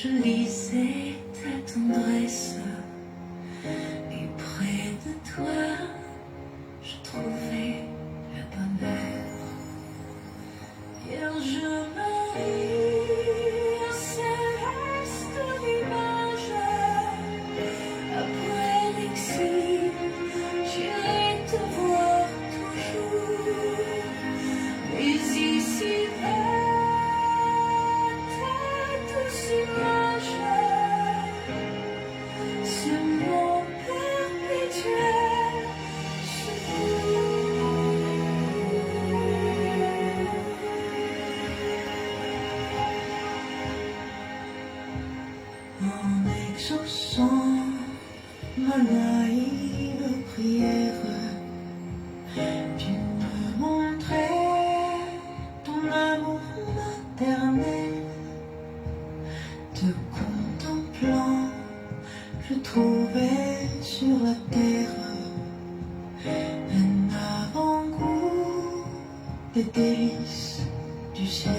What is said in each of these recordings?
je lisais ta tendresse, et près de toi, je trouvais le bonheur. Hier je me lis un céleste image, après l'exil, j'irai te voir toujours, mais ici c'est mon perpétuel secours. En exaucant ma naïve prière, tu me montrais ton amour maternel. Te contemplant, je trouvais sur la terre un avant-goût des délices du ciel.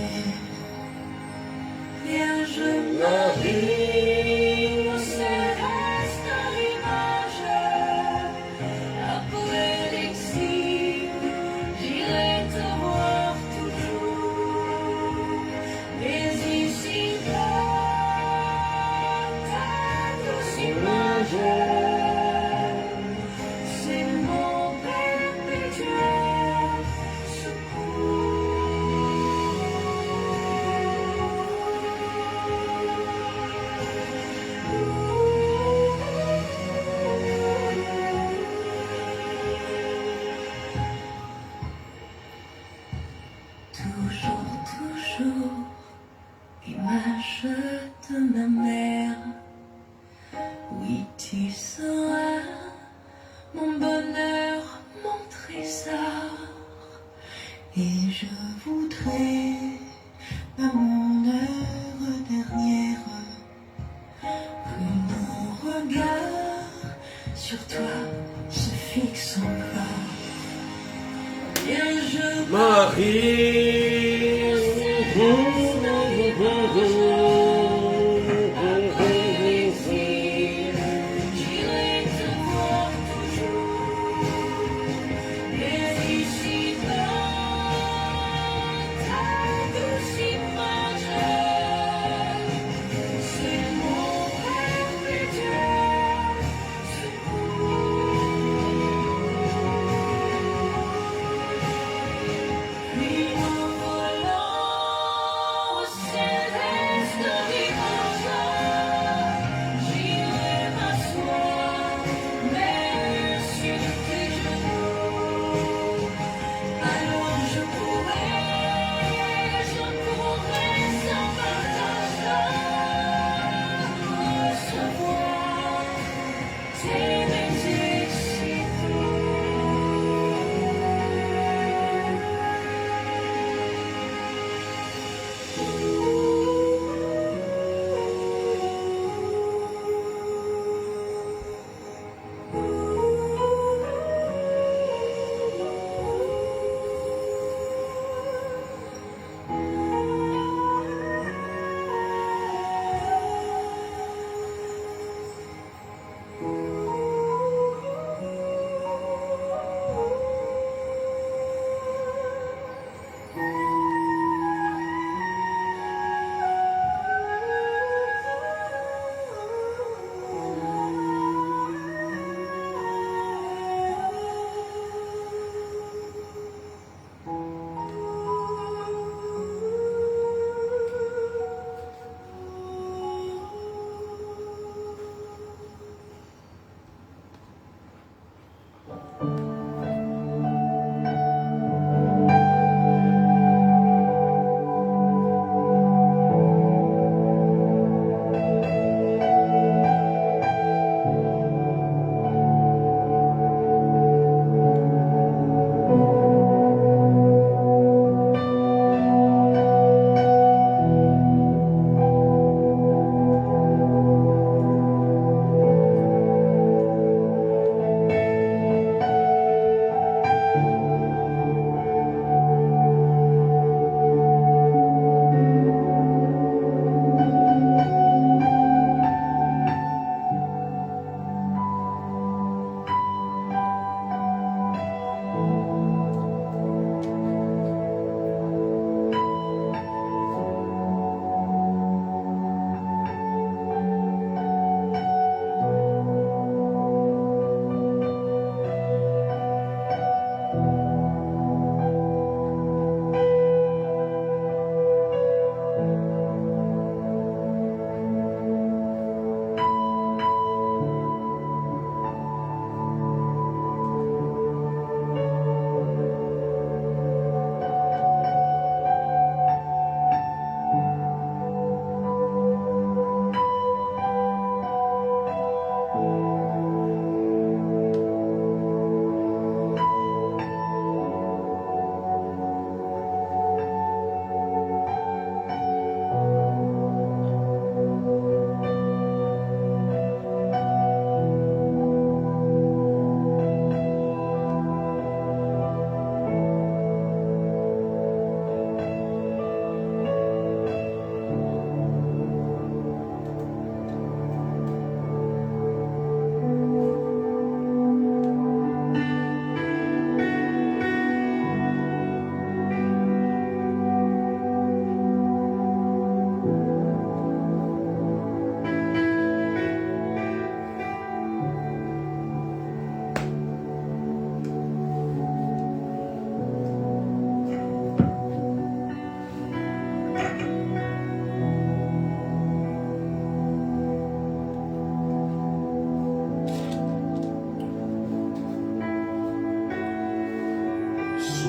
Vierge Marie, au céleste image, après l'exil, j'irai te voir toujours, mais ici c'est mon perpétuel secours. Toujours, image de ma mère. Oui, tu seras mon bonheur, mon trésor, et je voudrais à mon heure dernière que mon regard sur toi se fixe encore. Vierge Marie,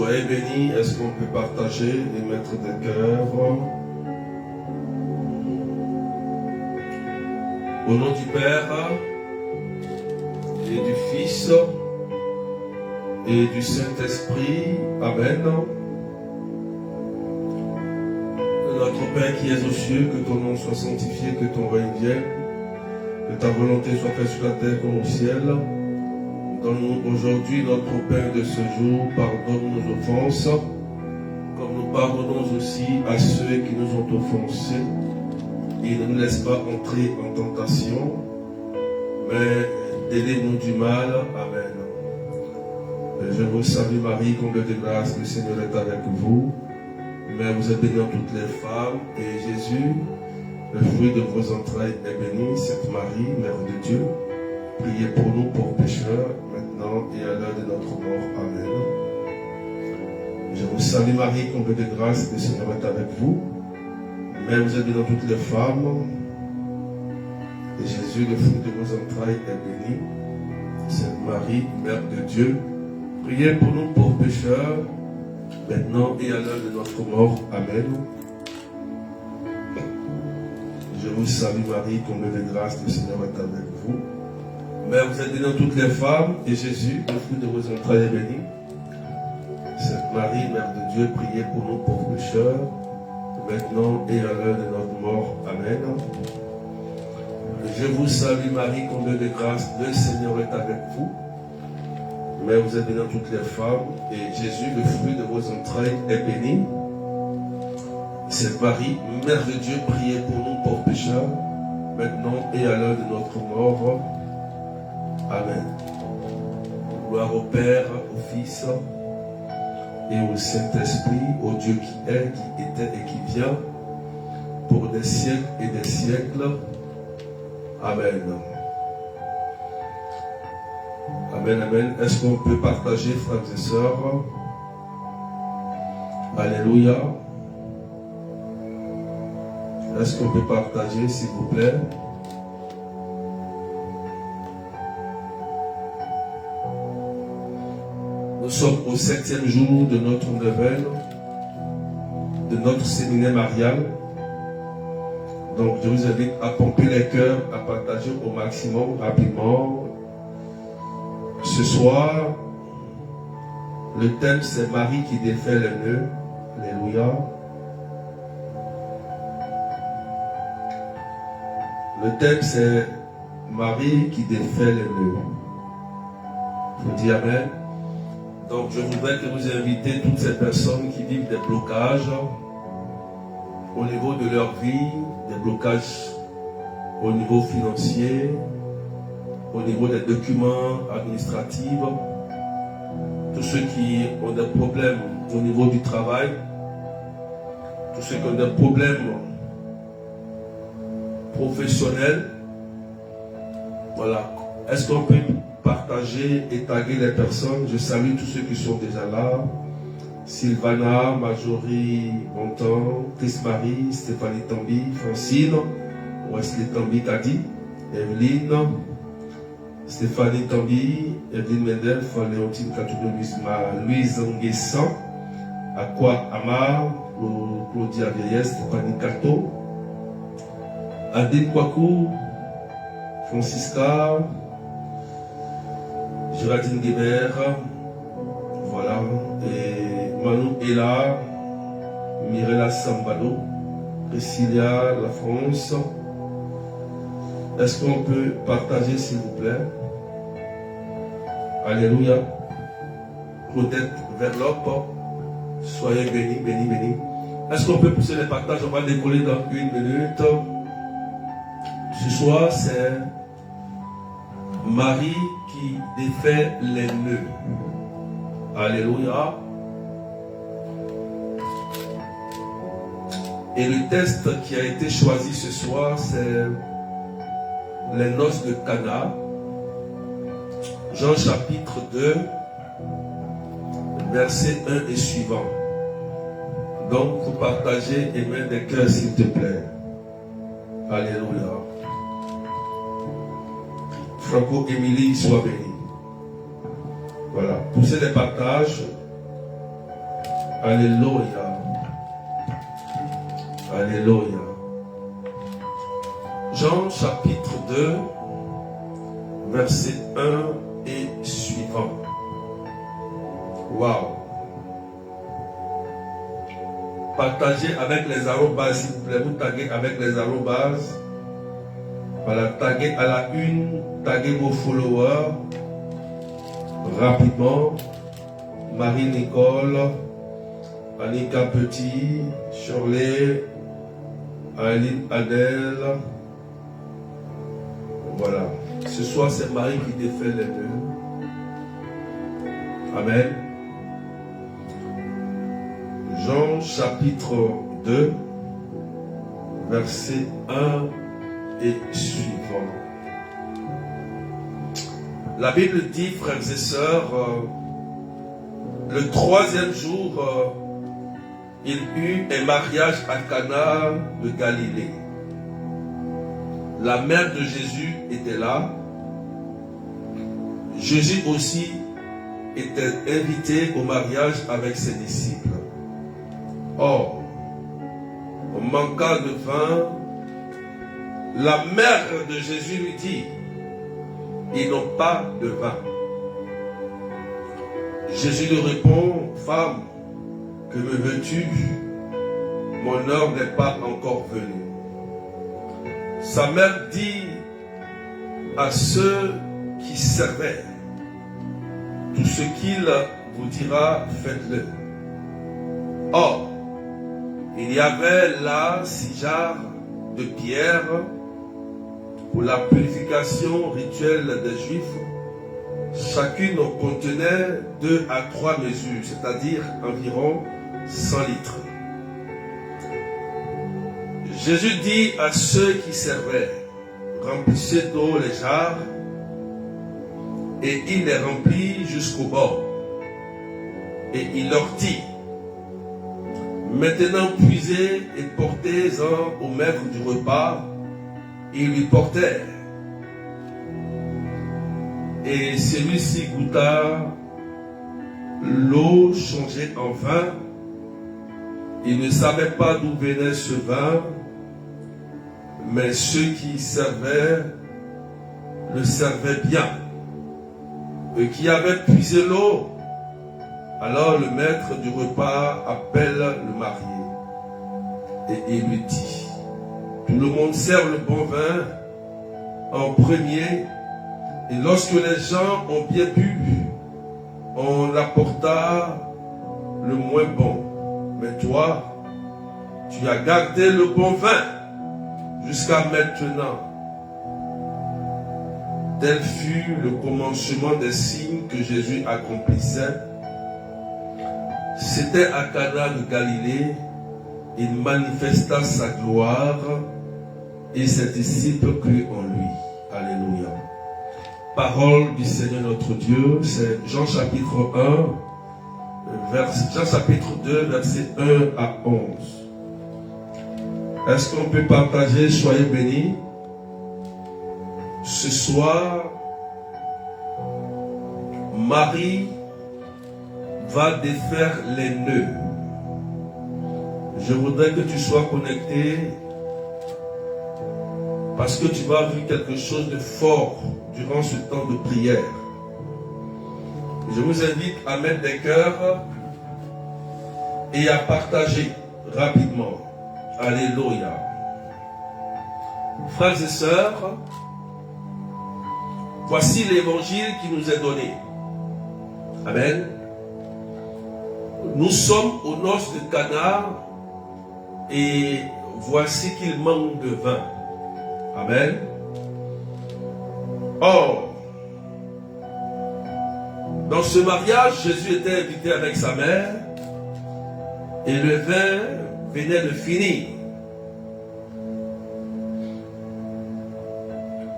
Soyez bénis. Est-ce qu'on peut partager et mettre des cœurs? Au nom du Père et du Fils et du Saint-Esprit. Amen. Notre Père qui es aux cieux, que ton nom soit sanctifié, que ton règne vienne, que ta volonté soit faite sur la terre comme au ciel. Donne-nous aujourd'hui notre pain de ce jour. Pardonne nos offenses, comme nous pardonnons aussi à ceux qui nous ont offensés. Et ne nous laisse pas entrer en tentation, mais délivre-nous du mal. Amen. Je vous salue Marie, comblée de grâce, le Seigneur est avec vous. Mère, vous êtes bénie dans toutes les femmes, et Jésus, le fruit de vos entrailles, est béni. Sainte Marie, Mère de Dieu, priez pour nous pauvres pécheurs, maintenant et à l'heure de notre mort. Amen. Je vous salue Marie, comblée de grâce, le Seigneur est avec vous. Mère, vous êtes bénie dans toutes les femmes, et Jésus, le fruit de vos entrailles, est béni. Sainte Marie, Mère de Dieu, priez pour nous pauvres pécheurs, maintenant et à l'heure de notre mort. Amen. Je vous salue Marie, comblée de grâce, le Seigneur est avec vous. Mère, vous êtes bénie dans toutes les femmes, et Jésus, le fruit de vos entrailles, est béni. Sainte Marie, Mère de Dieu, priez pour nous pauvres pécheurs, maintenant et à l'heure de notre mort. Amen. Je vous salue Marie, comblée de grâce, le Seigneur est avec vous. Mère, vous êtes bénie dans toutes les femmes, et Jésus, le fruit de vos entrailles, est béni. Sainte Marie, Mère de Dieu, priez pour nous pauvres pécheurs, maintenant et à l'heure de notre mort. Amen. Gloire au Père, au Fils et au Saint-Esprit, au Dieu qui est, qui était et qui vient, pour des siècles et des siècles. Amen. Amen, amen. Est-ce qu'on peut partager, frères et sœurs? Alléluia. Est-ce qu'on peut partager, s'il vous plaît? Nous sommes au 7e jour de notre neuvaine, de notre séminaire marial. Donc, je vous invite à pomper les cœurs, à partager au maximum, rapidement. Ce soir, le thème c'est Marie qui défait les nœuds. Alléluia. Le thème c'est Marie qui défait les nœuds. Je dis Amen. Donc je voudrais que vous invitez toutes ces personnes qui vivent des blocages au niveau de leur vie, des blocages au niveau financier, au niveau des documents administratifs, tous ceux qui ont des problèmes au niveau du travail, tous ceux qui ont des problèmes professionnels. Voilà. Est-ce qu'on peut partager et taguer les personnes? Je salue tous ceux qui sont déjà là. Sylvana, Marjorie Bontemps, Chris-Marie, Stéphanie Tambi, Francine, Wesley Tambi Kadi, Evelyne, Stéphanie Tambi, Evelyne Mendel, Léontine Katoudou, Louise Nguessan, Aqua Amar, Claudia Vieillès, Stéphanie Kato, Adine Kwaku, Francisca, Géraldine Guébert, voilà, et Manu Ella, Mirella Sambalo, Priscilla La France. Est-ce qu'on peut partager, s'il vous plaît? Alléluia. Claudette Verlope, soyez bénis, bénis, bénis. Est-ce qu'on peut pousser les partages? On va décoller dans 1 minute. Ce soir, c'est Marie qui défait les nœuds. Alléluia. Et le texte qui a été choisi ce soir, c'est les noces de Cana. Jean chapitre 2, verset 1 et suivant. Donc, vous partagez et mettez des cœurs, s'il te plaît. Alléluia. Franco-Émilie, sois béni. Voilà. Poussez les partages. Alléluia. Alléluia. Jean chapitre 2, verset 1 et suivant. Waouh. Partagez avec les arrobases, s'il vous plaît. Vous taguez avec les arrobases. Voilà, taguez à la une, taguez vos followers. Rapidement. Marie-Nicole, Annika Petit, Shirley, Aline Adèle. Voilà. Ce soir, c'est Marie qui défait les deux. Amen. Jean chapitre 2, verset 1 et suivant. La Bible dit, frères et sœurs, le troisième jour, il eut un mariage à Cana de Galilée. La mère de Jésus était là. Jésus aussi était invité au mariage avec ses disciples. Or, en manquant de vin, la mère de Jésus lui dit, ils n'ont pas de vin. Jésus lui répond, femme, que me veux-tu? Mon heure n'est pas encore venue. Sa mère dit à ceux qui servaient, tout ce qu'il vous dira, faites-le. Or, il y avait là 6 jarres de pierre pour la purification rituelle des Juifs. Chacune en contenait 2 à 3 mesures, c'est-à-dire environ 100 litres. Jésus dit à ceux qui servaient, remplissez d'eau les jarres, et il les remplit jusqu'au bord. Et il leur dit, maintenant puisez et portez-en au maître du repas. Ils lui portèrent. Et celui-ci goûta l'eau changée en vin. Il ne savait pas d'où venait ce vin, mais ceux qui servaient le servaient bien. Eux qui avaient puisé l'eau, alors le maître du repas appelle le marié et il lui dit, tout le monde sert le bon vin en premier, et lorsque les gens ont bien bu, on apporta le moins bon. Mais toi, tu as gardé le bon vin jusqu'à maintenant. Tel fut le commencement des signes que Jésus accomplissait. C'était à Cana de Galilée. Il manifesta sa gloire et ses disciples crurent en lui. Alléluia. Parole du Seigneur notre Dieu, c'est Jean chapitre 1, Jean chapitre 2, verset 1 à 11. Est-ce qu'on peut partager? Soyez bénis. Ce soir, Marie va défaire les nœuds. Je voudrais que tu sois connecté parce que tu vas vivre quelque chose de fort durant ce temps de prière. Je vous invite à mettre des cœurs et à partager rapidement. Alléluia. Frères et sœurs, voici l'évangile qui nous est donné. Amen. Nous sommes aux noces de Cana et voici qu'il manque de vin. Amen. Or, dans ce mariage, Jésus était invité avec sa mère et le vin venait de finir.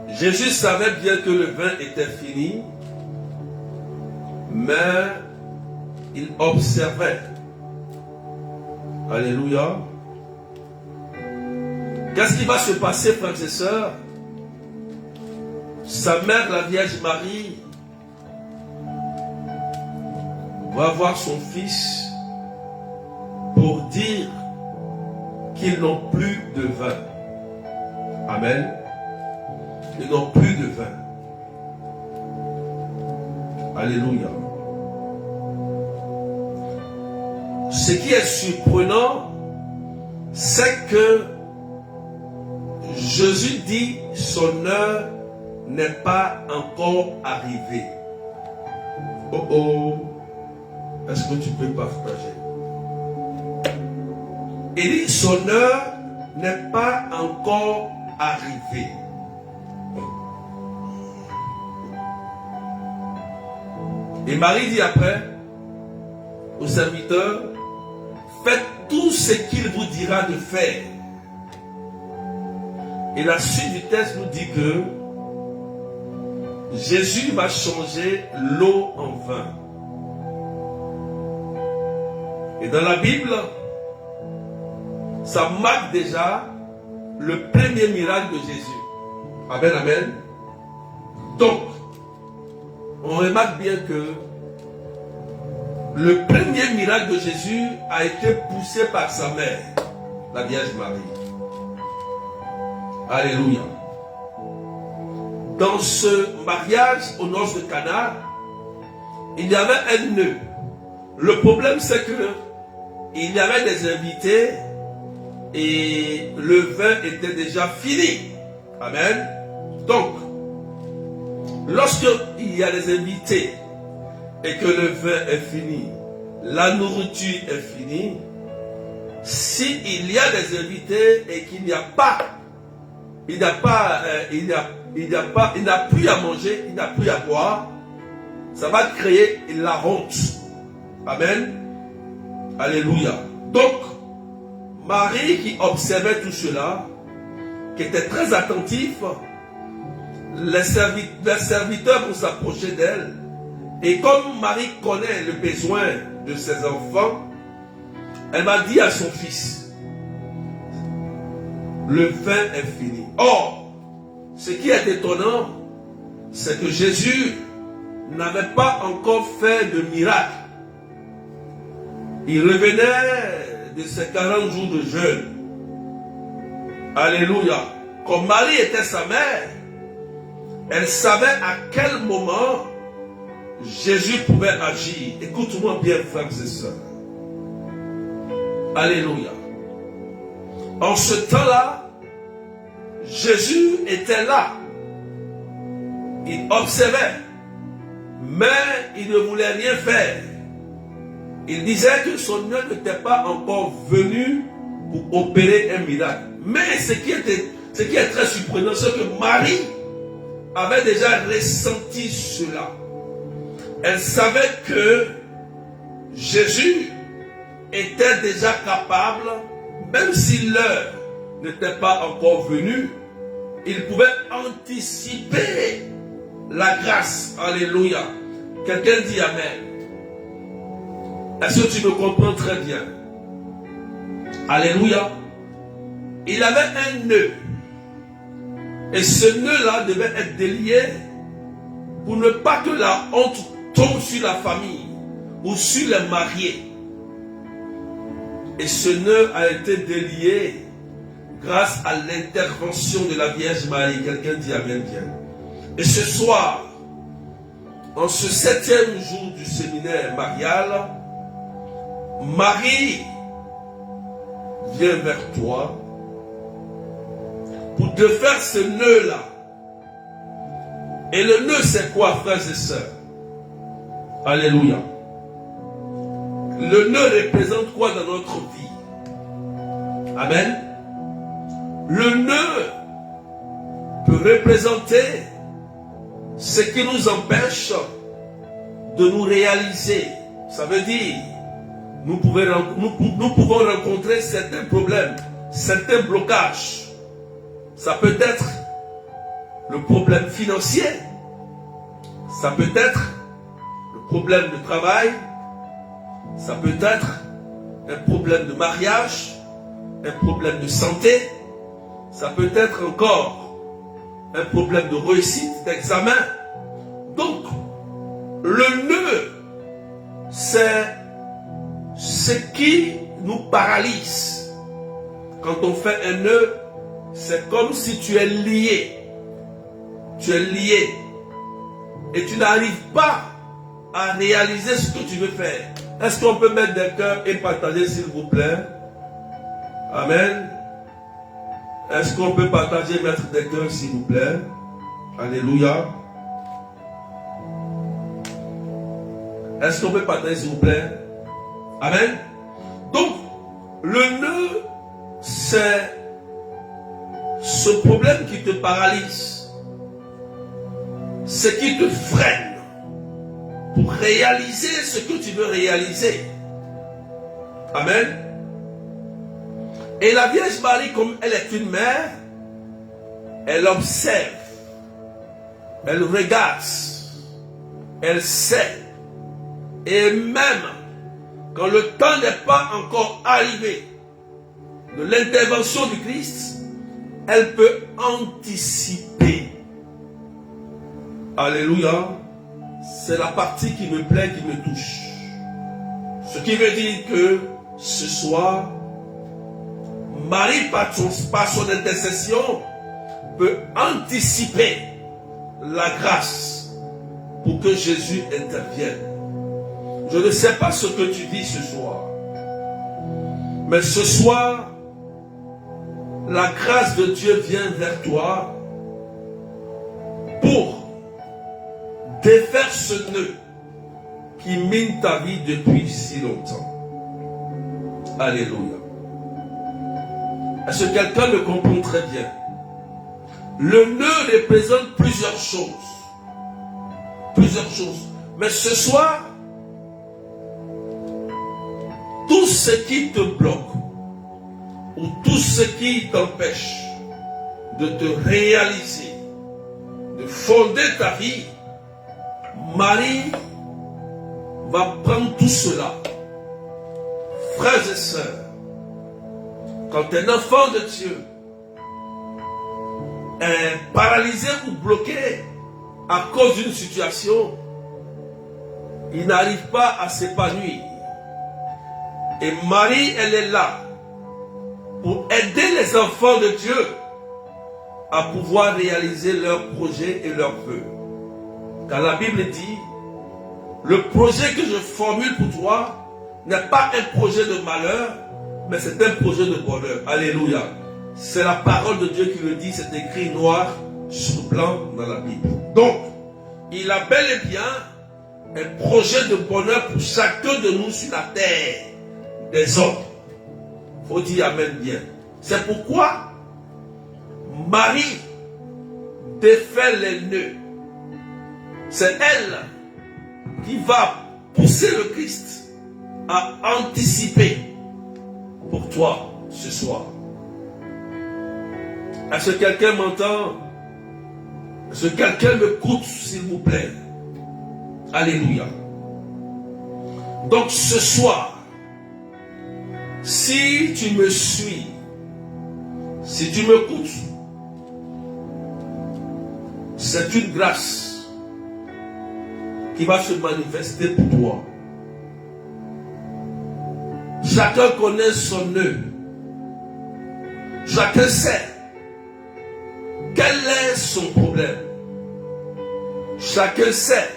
Jésus savait bien que le vin était fini, mais il observait. Alléluia. Qu'est-ce qui va se passer, frères et sœurs? Sa mère, la Vierge Marie, va voir son fils dire qu'ils n'ont plus de vin. Amen. Ils n'ont plus de vin. Alléluia. Ce qui est surprenant, c'est que Jésus dit son heure n'est pas encore arrivée. Oh oh, est-ce que tu peux partager? Il dit son heure n'est pas encore arrivée. Et Marie dit après aux serviteurs, faites tout ce qu'il vous dira de faire. Et la suite du texte nous dit que Jésus va changer l'eau en vin. Et dans la Bible, ça marque déjà le premier miracle de Jésus. Amen, amen. Donc, on remarque bien que le premier miracle de Jésus a été poussé par sa mère, la Vierge Marie. Alléluia. Dans ce mariage aux noces de Cana, il y avait un nœud. Le problème, c'est que il y avait des invités et le vin était déjà fini. Amen. Donc, lorsqu'il y a des invités et que le vin est fini, la nourriture est finie, s'il y a des invités et qu'il n'y a pas, il n'a plus à manger, il n'a plus à boire, ça va créer la honte. Amen. Alléluia. Donc, Marie qui observait tout cela, qui était très attentif, les serviteurs vont s'approcher d'elle. Et comme Marie connaît le besoin de ses enfants, elle m'a dit à son fils, le vin est fini. Or, ce qui est étonnant, c'est que Jésus n'avait pas encore fait de miracle. Il revenait de ses 40 jours de jeûne. Alléluia. Comme Marie était sa mère, elle savait à quel moment Jésus pouvait agir. Écoute-moi bien, frères et sœurs. Alléluia. En ce temps-là, Jésus était là. Il observait, mais il ne voulait rien faire. Il disait que son heure n'était pas encore venu pour opérer un miracle. Mais ce qui est très surprenant, c'est que Marie avait déjà ressenti cela. Elle savait que Jésus était déjà capable, même si l'heure n'était pas encore venue, il pouvait anticiper la grâce. Alléluia. Quelqu'un dit Amen. Est-ce que tu me comprends très bien? Alléluia. Il avait un nœud. Et ce nœud-là devait être délié pour ne pas que la honte tombe sur la famille ou sur les mariés. Et ce nœud a été délié grâce à l'intervention de la Vierge Marie. Quelqu'un dit Amen bien. Et ce soir, en ce 7e jour du séminaire marial, Marie vient vers toi pour te faire ce nœud-là. Et le nœud, c'est quoi, frères et sœurs? Alléluia. Le nœud représente quoi dans notre vie? Amen. Le nœud peut représenter ce qui nous empêche de nous réaliser. Ça veut dire, nous pouvons rencontrer certains problèmes, certains blocages. Ça peut être le problème financier, ça peut être le problème de travail, ça peut être un problème de mariage, un problème de santé, ça peut être encore un problème de réussite, d'examen. Donc, le nœud, c'est ce qui nous paralyse. Quand on fait un nœud, c'est comme si tu es lié. Tu es lié. Et tu n'arrives pas à réaliser ce que tu veux faire. Est-ce qu'on peut mettre des cœurs et partager, s'il vous plaît? Amen. Est-ce qu'on peut partager, mettre des cœurs, s'il vous plaît? Alléluia. Est-ce qu'on peut partager, s'il vous plaît? Amen. Donc, le nœud, c'est ce problème qui te paralyse. Ce qui te freine pour réaliser ce que tu veux réaliser. Amen. Et la Vierge Marie, comme elle est une mère, elle observe, elle regarde, elle sait. Et même quand le temps n'est pas encore arrivé de l'intervention du Christ, elle peut anticiper. Alléluia. C'est la partie qui me plaît, qui me touche. Ce qui veut dire que ce soir, Marie, par son intercession, peut anticiper la grâce pour que Jésus intervienne. Je ne sais pas ce que tu vis ce soir, mais ce soir, la grâce de Dieu vient vers toi pour défaire ce nœud qui mine ta vie depuis si longtemps. Alléluia. Est-ce que quelqu'un le comprend très bien? Le nœud représente plusieurs choses. Plusieurs choses. Mais ce soir, tout ce qui te bloque ou tout ce qui t'empêche de te réaliser, de fonder ta vie, Marie va prendre tout cela. Frères et sœurs, quand un enfant de Dieu est paralysé ou bloqué à cause d'une situation, il n'arrive pas à s'épanouir. Et Marie, elle est là pour aider les enfants de Dieu à pouvoir réaliser leurs projets et leurs vœux. Car la Bible dit, le projet que je formule pour toi n'est pas un projet de malheur, mais c'est un projet de bonheur. Alléluia. C'est la parole de Dieu qui le dit, c'est écrit noir sur blanc dans la Bible. Donc, il a bel et bien un projet de bonheur pour chacun de nous sur la terre des hommes. Il faut dire amen bien. C'est pourquoi Marie défait les nœuds. C'est elle qui va pousser le Christ à anticiper pour toi ce soir. Est-ce que quelqu'un m'entend? Est-ce que quelqu'un m'écoute, s'il vous plaît? Alléluia. Donc ce soir, si tu me suis, si tu m'écoutes, c'est une grâce qui va se manifester pour toi. Chacun connaît son nœud. Chacun sait quel est son problème. Chacun sait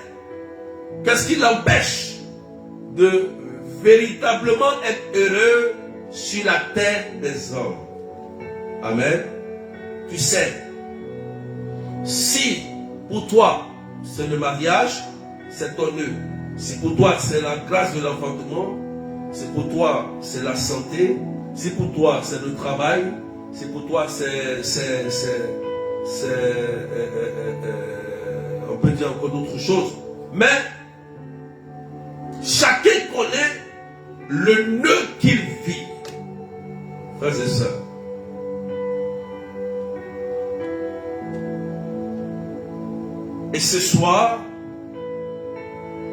qu'est-ce qui l'empêche de véritablement être heureux sur la terre des hommes. Amen. Tu sais, si pour toi c'est le mariage, c'est ton nœud. Si pour toi c'est la grâce de l'enfantement, si pour toi c'est la santé, si pour toi c'est le travail, si pour toi on peut dire encore d'autres choses. Mais chacun connaît le nœud qu'il vit. Frères et sœurs. Et ce soir,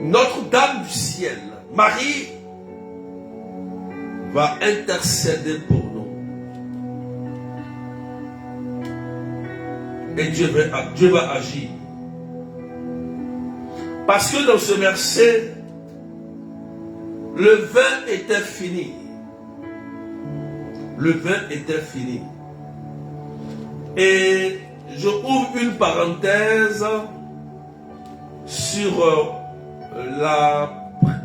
Notre-Dame du ciel, Marie, va intercéder pour nous. Et Dieu va agir. Parce que dans ce verset, le vin était fini. Le vin était fini. Et je ouvre une parenthèse sur la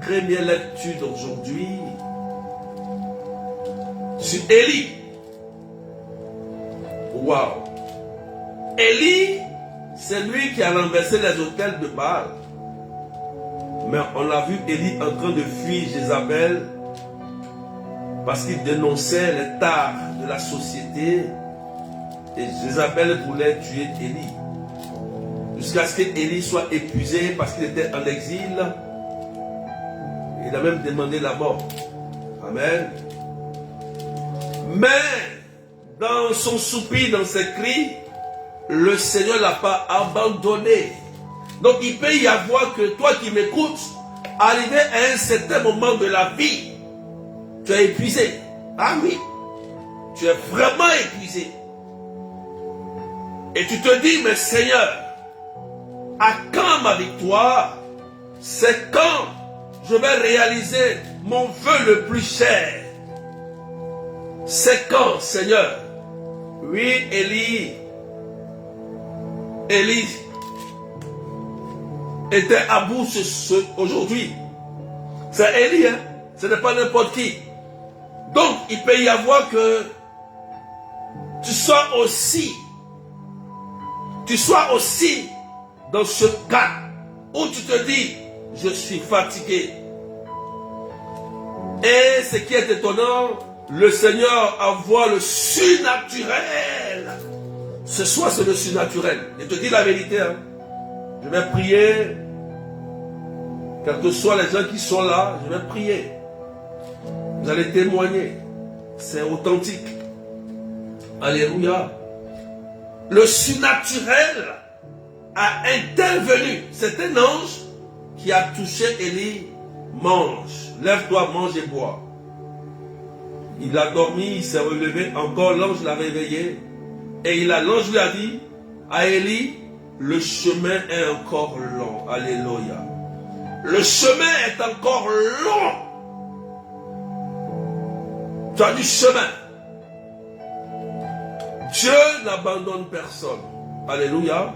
première lecture d'aujourd'hui, sur Élie. Waouh! Élie, c'est lui qui a renversé les autels de Baal. Mais on a vu Élie en train de fuir Jézabel parce qu'il dénonçait les tares de la société et Jézabel voulait tuer Élie. Jusqu'à ce qu'Élie soit épuisé parce qu'il était en exil. Il a même demandé la mort. Amen. Mais dans son soupir, dans ses cris, le Seigneur ne l'a pas abandonné. Donc il peut y avoir que toi qui m'écoutes, arrivé à un certain moment de la vie, tu es épuisé. Ah oui, tu es vraiment épuisé. Et tu te dis, mais Seigneur, à quand ma victoire? C'est quand je vais réaliser mon vœu le plus cher? C'est quand, Seigneur? Oui, Élie était à bout aujourd'hui. C'est Élie, hein? Ce n'est pas n'importe qui. Donc, il peut y avoir que tu sois aussi dans ce cas où tu te dis, je suis fatigué. Et ce qui est étonnant, le Seigneur envoie le surnaturel. Ce soir, c'est le surnaturel. Je te dis la vérité. Hein. Je vais prier. Quels que soient les gens qui sont là, je vais prier. Vous allez témoigner. C'est authentique. Alléluia. Le surnaturel a intervenu. C'est un ange qui a touché Élie. Mange. Lève-toi, mange et bois. Il a dormi, il s'est relevé. Encore l'ange l'a réveillé. Et l'ange lui a dit à Élie, le chemin est encore long. Alléluia. Le chemin est encore long. Tu as du chemin. Dieu n'abandonne personne. Alléluia.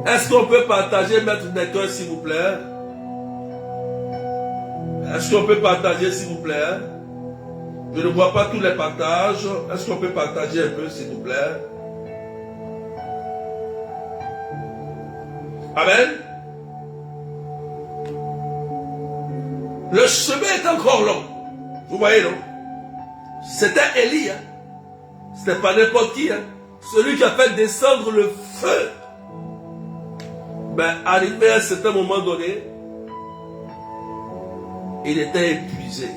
Est-ce qu'on peut partager, maître des cœurs, s'il vous plaît? Est-ce qu'on peut partager, s'il vous plaît? Je ne vois pas tous les partages. Est-ce qu'on peut partager un peu, s'il vous plaît? Amen. Le chemin est encore long. Vous voyez, non? C'était Élie. Hein? C'était pas n'importe qui. Hein? Celui qui a fait descendre le feu. Ben, arrivé à un certain moment donné, il était épuisé.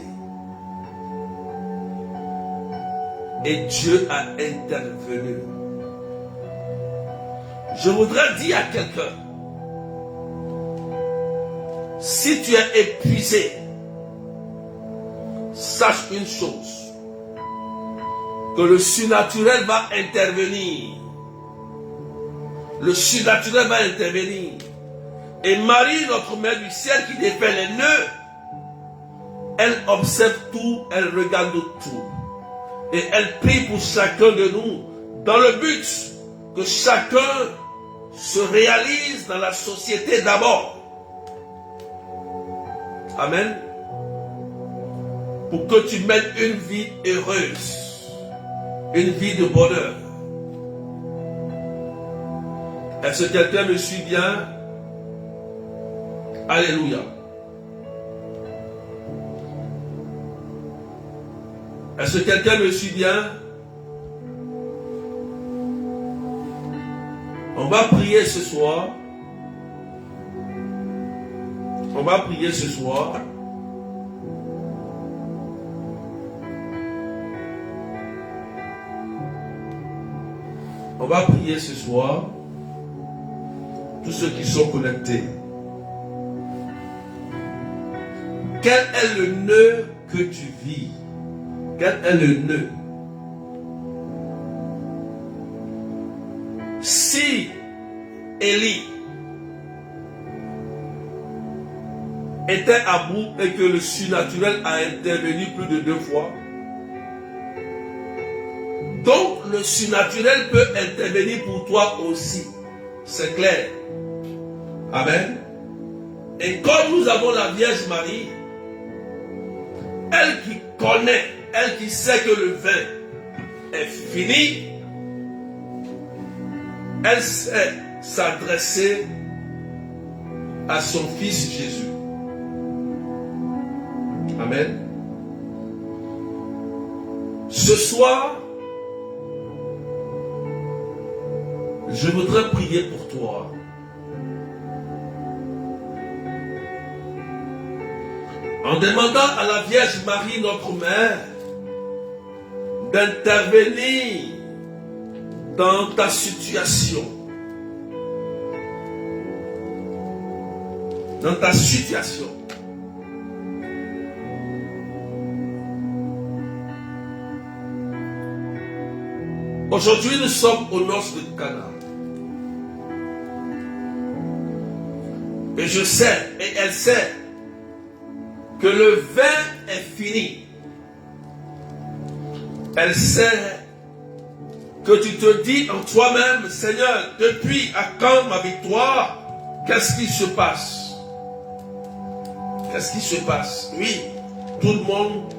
Et Dieu a intervenu. Je voudrais dire à quelqu'un, si tu es épuisé, sache une chose, que le surnaturel va intervenir. Le surnaturel va intervenir. Et Marie, notre Mère du ciel, qui défait les nœuds, elle observe tout, elle regarde tout. Et elle prie pour chacun de nous, dans le but que chacun se réalise dans la société d'abord. Amen. Pour que tu mènes une vie heureuse, une vie de bonheur. Est-ce que quelqu'un me suit bien? Alléluia. Est-ce que quelqu'un me suit bien? On va prier ce soir. On va prier ce soir. On va prier ce soir. Tous ceux qui sont connectés. Quel est le nœud que tu vis? Quel est le nœud? Si Élie était à bout et que le surnaturel a intervenu plus de 2 fois. Donc le surnaturel peut intervenir pour toi aussi. C'est clair. Amen. Et comme nous avons la Vierge Marie, elle qui connaît, elle qui sait que le vin est fini, elle sait s'adresser à son fils Jésus. Amen. Ce soir, je voudrais prier pour toi. En demandant à la Vierge Marie, notre Mère, d'intervenir dans ta situation. Dans ta situation. Aujourd'hui, nous sommes aux noces de Cana. Et je sais, et elle sait, que le vin est fini. Elle sait que tu te dis en toi-même, Seigneur, depuis à quand ma victoire? Qu'est-ce qui se passe? Qu'est-ce qui se passe? Oui, tout le monde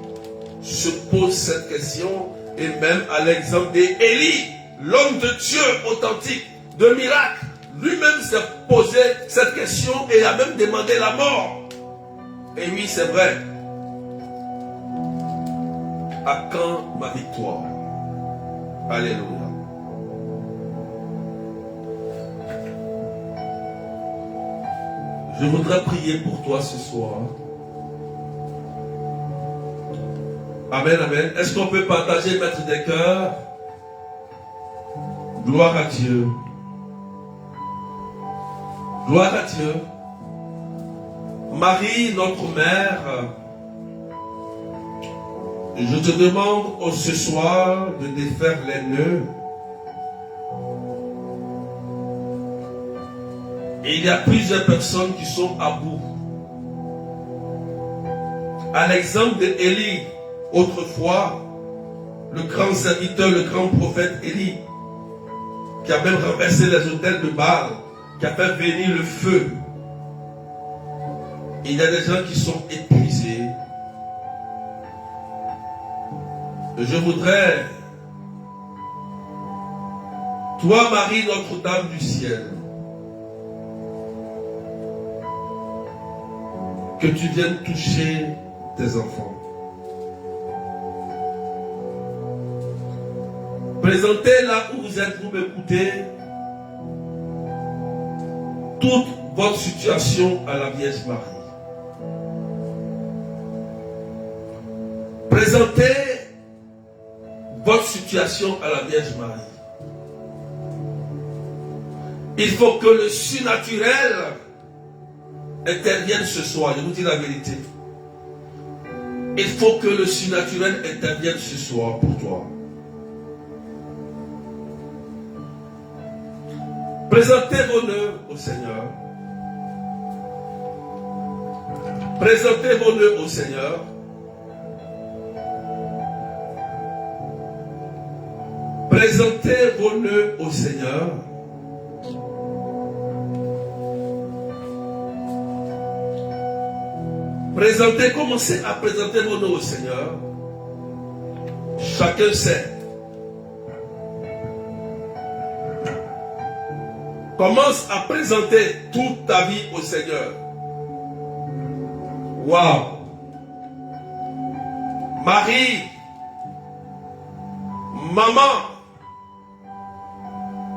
se pose cette question, et même à l'exemple d'Élie, l'homme de Dieu authentique, de miracle, lui-même s'est posé cette question et a même demandé la mort. Et oui, c'est vrai. À quand ma victoire? Alléluia. Je voudrais prier pour toi ce soir. Amen, amen. Est-ce qu'on peut partager, mettre des cœurs? Gloire à Dieu. Gloire à Dieu. Marie, notre mère, je te demande ce soir de défaire les nœuds. Et il y a plusieurs personnes qui sont à bout. À l'exemple d'Élie, autrefois, le grand serviteur, le grand prophète Élie, qui a même renversé les autels de Baal, qui a fait venir le feu. Il y a des gens qui sont épuisés. Je voudrais, toi Marie, Notre-Dame du ciel, que tu viennes toucher tes enfants. Présentez là où vous êtes, vous m'écoutez, toute votre situation à la Vierge Marie. Présentez votre situation à la Vierge Marie. Il faut que le surnaturel intervienne ce soir. Je vous dis la vérité. Il faut que le surnaturel intervienne ce soir pour toi. Présentez vos nœuds au Seigneur. Présentez vos nœuds au Seigneur. Présentez vos nœuds au Seigneur. Présentez, commencez à présenter vos nœuds au Seigneur. Chacun sait. Commence à présenter toute ta vie au Seigneur. Waouh! Marie, maman,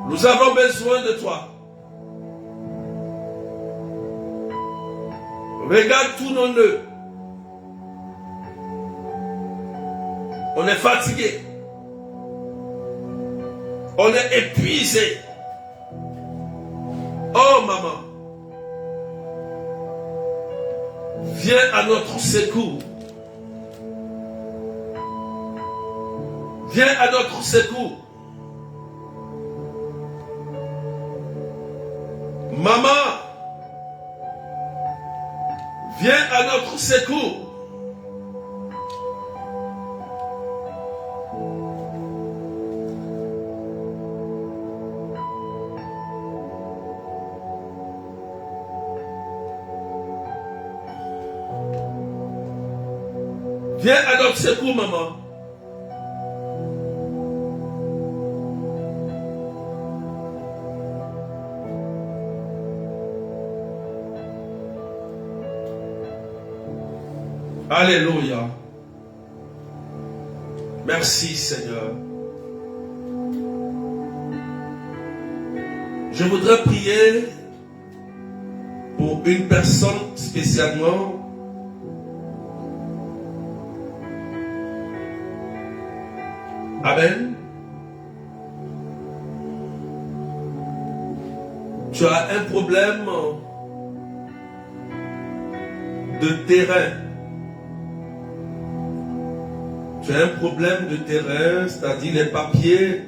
nous avons besoin de toi. Regarde tous nos nœuds. On est fatigué. On est épuisé. Oh maman, viens à notre secours. Viens à notre secours. Maman, Viens à notre secours. Viens à notre secours, maman. Alléluia. Merci Seigneur. Je voudrais prier pour une personne spécialement. Amen. Tu as un problème de terrain. Tu as un problème de terrain, c'est-à-dire les papiers.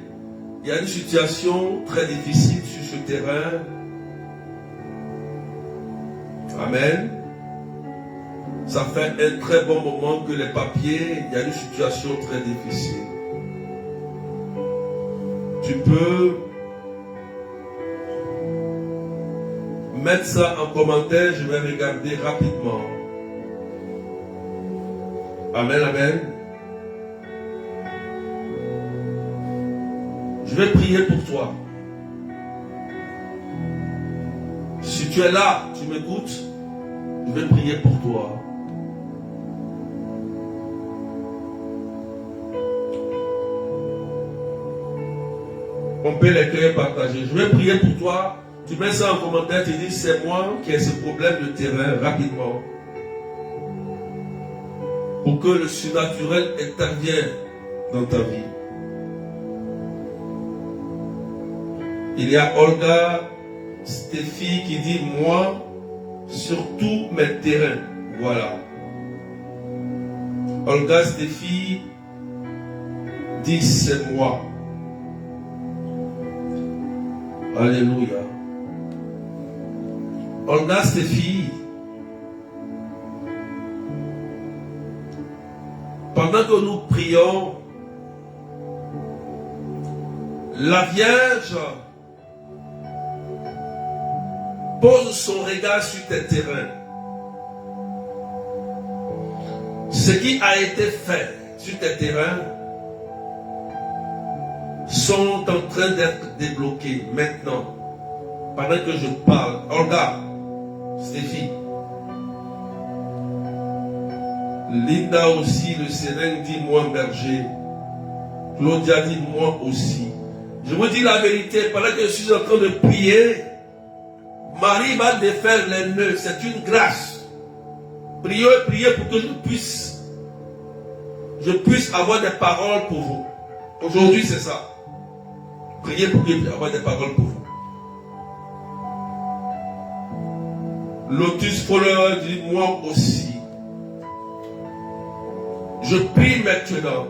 Il y a une situation très difficile sur ce terrain. Amen. Ça fait un très bon moment que les papiers, il y a une situation très difficile. Tu peux mettre ça en commentaire, je vais regarder rapidement. Amen, amen. Je vais prier pour toi. Si tu es là, tu m'écoutes, je vais prier pour toi. On peut les cœurs partager. Je vais prier pour toi. Tu mets ça en commentaire, tu dis c'est moi qui ai ce problème de terrain rapidement. Pour que le surnaturel intervienne dans ta vie. Il y a Olga Stéphie qui dit moi sur tous mes terrains. Voilà. Olga Stéphie dit c'est moi. Alléluia. Olga Stéphie, pendant que nous prions, la Vierge pose son regard sur tes terrains. Ce qui a été fait sur tes terrains sont en train d'être débloqués maintenant. Pendant que je parle, Olga, Stéphie, Linda aussi, le Sérène dit moi berger. Claudia dit moi aussi. Je vous dis la vérité, pendant que je suis en train de prier, Marie va défaire les nœuds. C'est une grâce. Priez, priez pour que je puisse avoir des paroles pour vous. Aujourd'hui, c'est ça. Priez pour que je puisse avoir des paroles pour vous. Lotus Foller dit moi aussi. Je prie maintenant.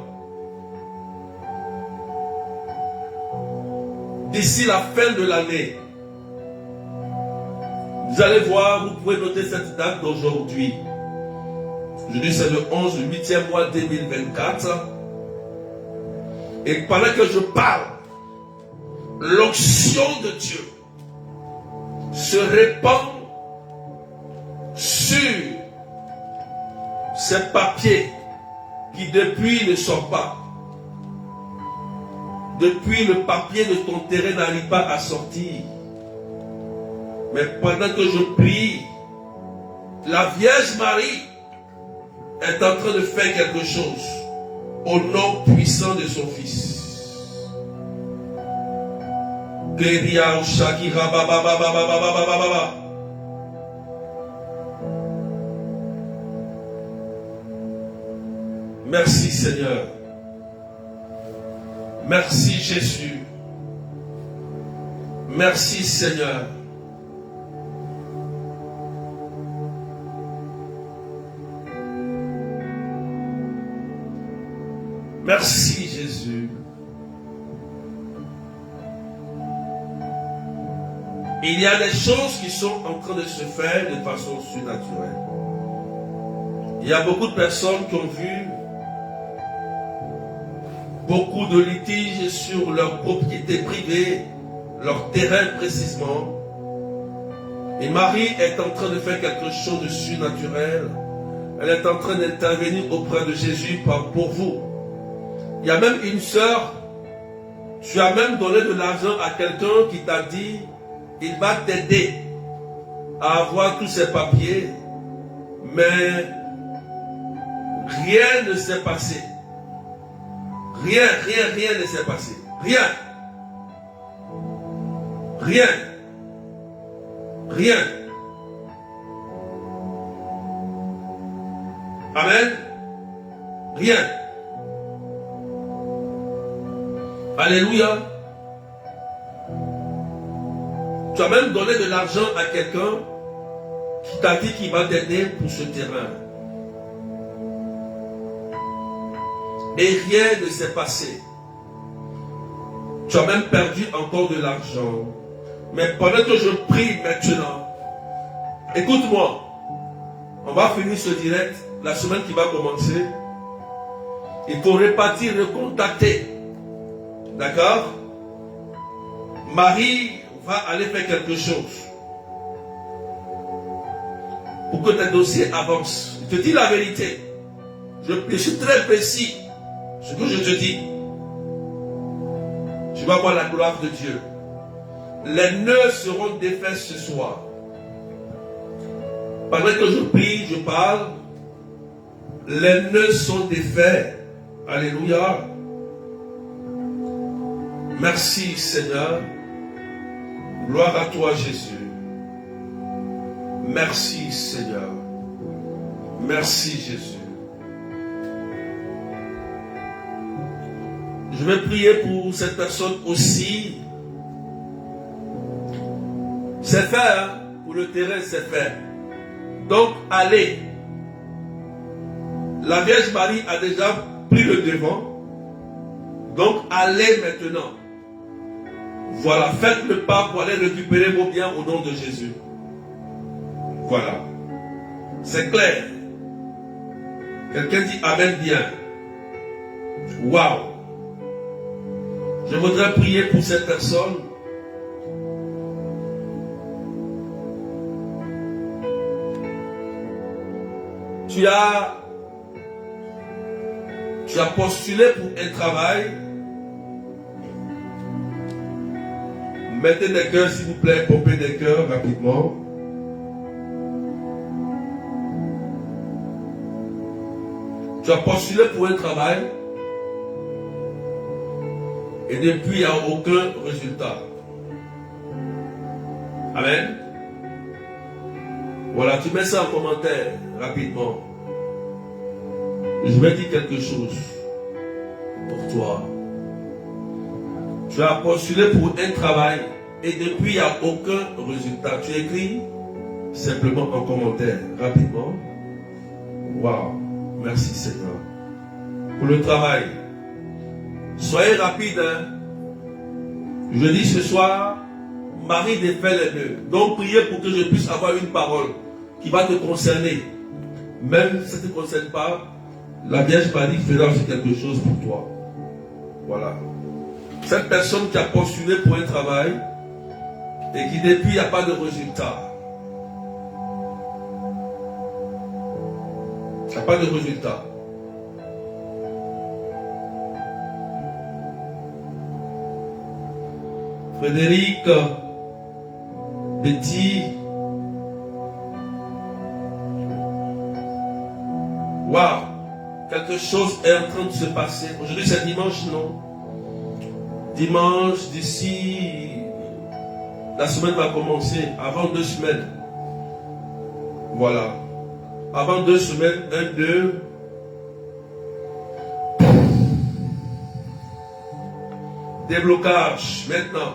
D'ici la fin de l'année, vous allez voir, vous pouvez noter cette date d'aujourd'hui. Aujourd'hui, c'est le 11 du 8e mois 2024. Et pendant que je parle, l'onction de Dieu se répand sur ces papiers qui depuis ne sortent pas. Depuis le papier de ton terrain n'arrive pas à sortir. Mais pendant que je prie, la Vierge Marie est en train de faire quelque chose au nom puissant de son Fils. Merci Seigneur. Merci Jésus. Merci Seigneur. Merci Jésus. Il y a des choses qui sont en train de se faire de façon surnaturelle. Il y a beaucoup de personnes qui ont vu beaucoup de litiges sur leur propriété privée, leur terrain précisément. Et Marie est en train de faire quelque chose de surnaturel. Elle est en train d'intervenir auprès de Jésus pour vous. Il y a même une sœur, tu as même donné de l'argent à quelqu'un qui t'a dit, il va t'aider à avoir tous ces papiers, mais rien ne s'est passé. Rien ne s'est passé. Rien. Amen. Rien. Alléluia. Tu as même donné de l'argent à quelqu'un qui t'a dit qu'il va t'aider pour ce terrain. Et rien ne s'est passé. Tu as même perdu encore de l'argent. Mais pendant que je prie maintenant, écoute-moi, on va finir ce direct, la semaine qui va commencer. Il faut repartir, recontacter. D'accord? Marie va aller faire quelque chose pour que tes dossiers avancent. Je te dis la vérité. Je suis très précis. Ce que je te dis. Tu vas voir la gloire de Dieu. Les nœuds seront défaits ce soir. Pendant que je prie, je parle. Les nœuds sont défaits. Alléluia. Merci Seigneur. Gloire à toi Jésus. Merci Seigneur. Merci Jésus. Je vais prier pour cette personne aussi. C'est fait, hein? Pour le terrain, c'est fait. Donc, allez. La Vierge Marie a déjà pris le devant. Donc, allez maintenant. Voilà, faites le pas pour aller récupérer vos biens au nom de Jésus. Voilà. C'est clair. Quelqu'un dit Amen bien. Waouh. Je voudrais prier pour cette personne. Tu as postulé pour un travail. Mettez des cœurs, s'il vous plaît, pompez des cœurs rapidement. Tu as postulé pour un travail. Et depuis, il n'y a aucun résultat. Amen. Voilà, tu mets ça en commentaire rapidement. Je vais dire quelque chose pour toi. Tu as postulé pour un travail et depuis, il n'y a aucun résultat. Tu écris simplement en commentaire rapidement. Waouh, merci Seigneur. Pour le travail. Soyez rapide. Hein? Je dis ce soir, Marie défait les nœuds. Donc priez pour que je puisse avoir une parole qui va te concerner. Même si ça ne te concerne pas, la Vierge Marie fera aussi quelque chose pour toi. Voilà. Cette personne qui a postulé pour un travail et qui depuis il n'y a pas de résultat. Il n'y a pas de résultat. Frédéric, Betty, waouh, quelque chose est en train de se passer. Aujourd'hui c'est dimanche, non? Dimanche, d'ici, la semaine va commencer, avant 2 semaines. Voilà. Avant 2 semaines, 1, 2. Déblocage, maintenant.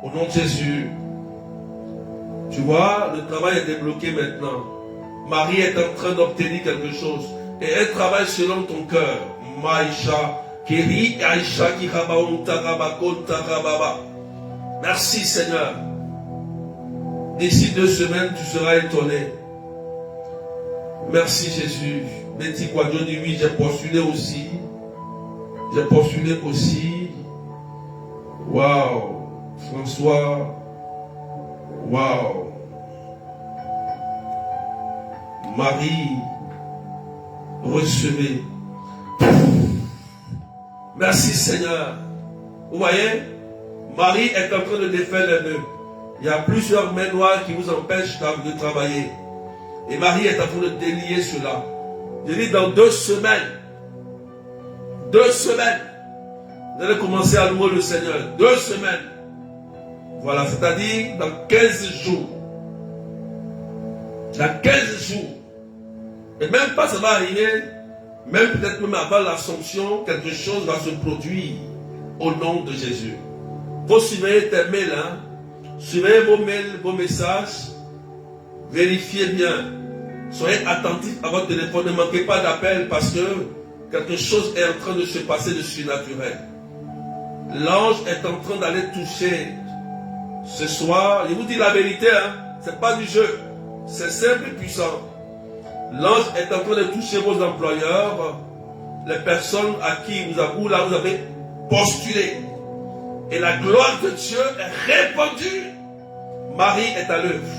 Au nom de Jésus. Tu vois, le travail est débloqué maintenant. Marie est en train d'obtenir quelque chose. Et elle travaille selon ton cœur. Maïcha. Merci Seigneur. D'ici 2 semaines, tu seras étonné. Merci Jésus. Betty Quadro dit oui, j'ai postulé aussi. J'ai postulé aussi. Waouh. François. Waouh. Marie. Recevez. Merci Seigneur. Vous voyez, Marie est en train de défaire les nœuds. Il y a plusieurs mains noires qui vous empêchent de travailler. Et Marie est en train de délier cela. Je dis dans 2 semaines. 2 semaines. Vous allez commencer à louer le Seigneur. 2 semaines. Voilà, c'est-à-dire dans 15 jours. Dans 15 jours. Et même pas ça va arriver. Même peut-être même avant l'Assomption, quelque chose va se produire au nom de Jésus. Il faut surveiller tes mails. Hein? Surveillez vos mails, vos messages. Vérifiez bien. Soyez attentifs à votre téléphone. Ne manquez pas d'appel parce que quelque chose est en train de se passer de surnaturel. L'ange est en train d'aller toucher ce soir. Je vous dis la vérité. Hein? Ce n'est pas du jeu. C'est simple et puissant. L'ange est en train de toucher vos employeurs, les personnes à qui vous avez postulé. Et la gloire de Dieu est répandue. Marie est à l'œuvre.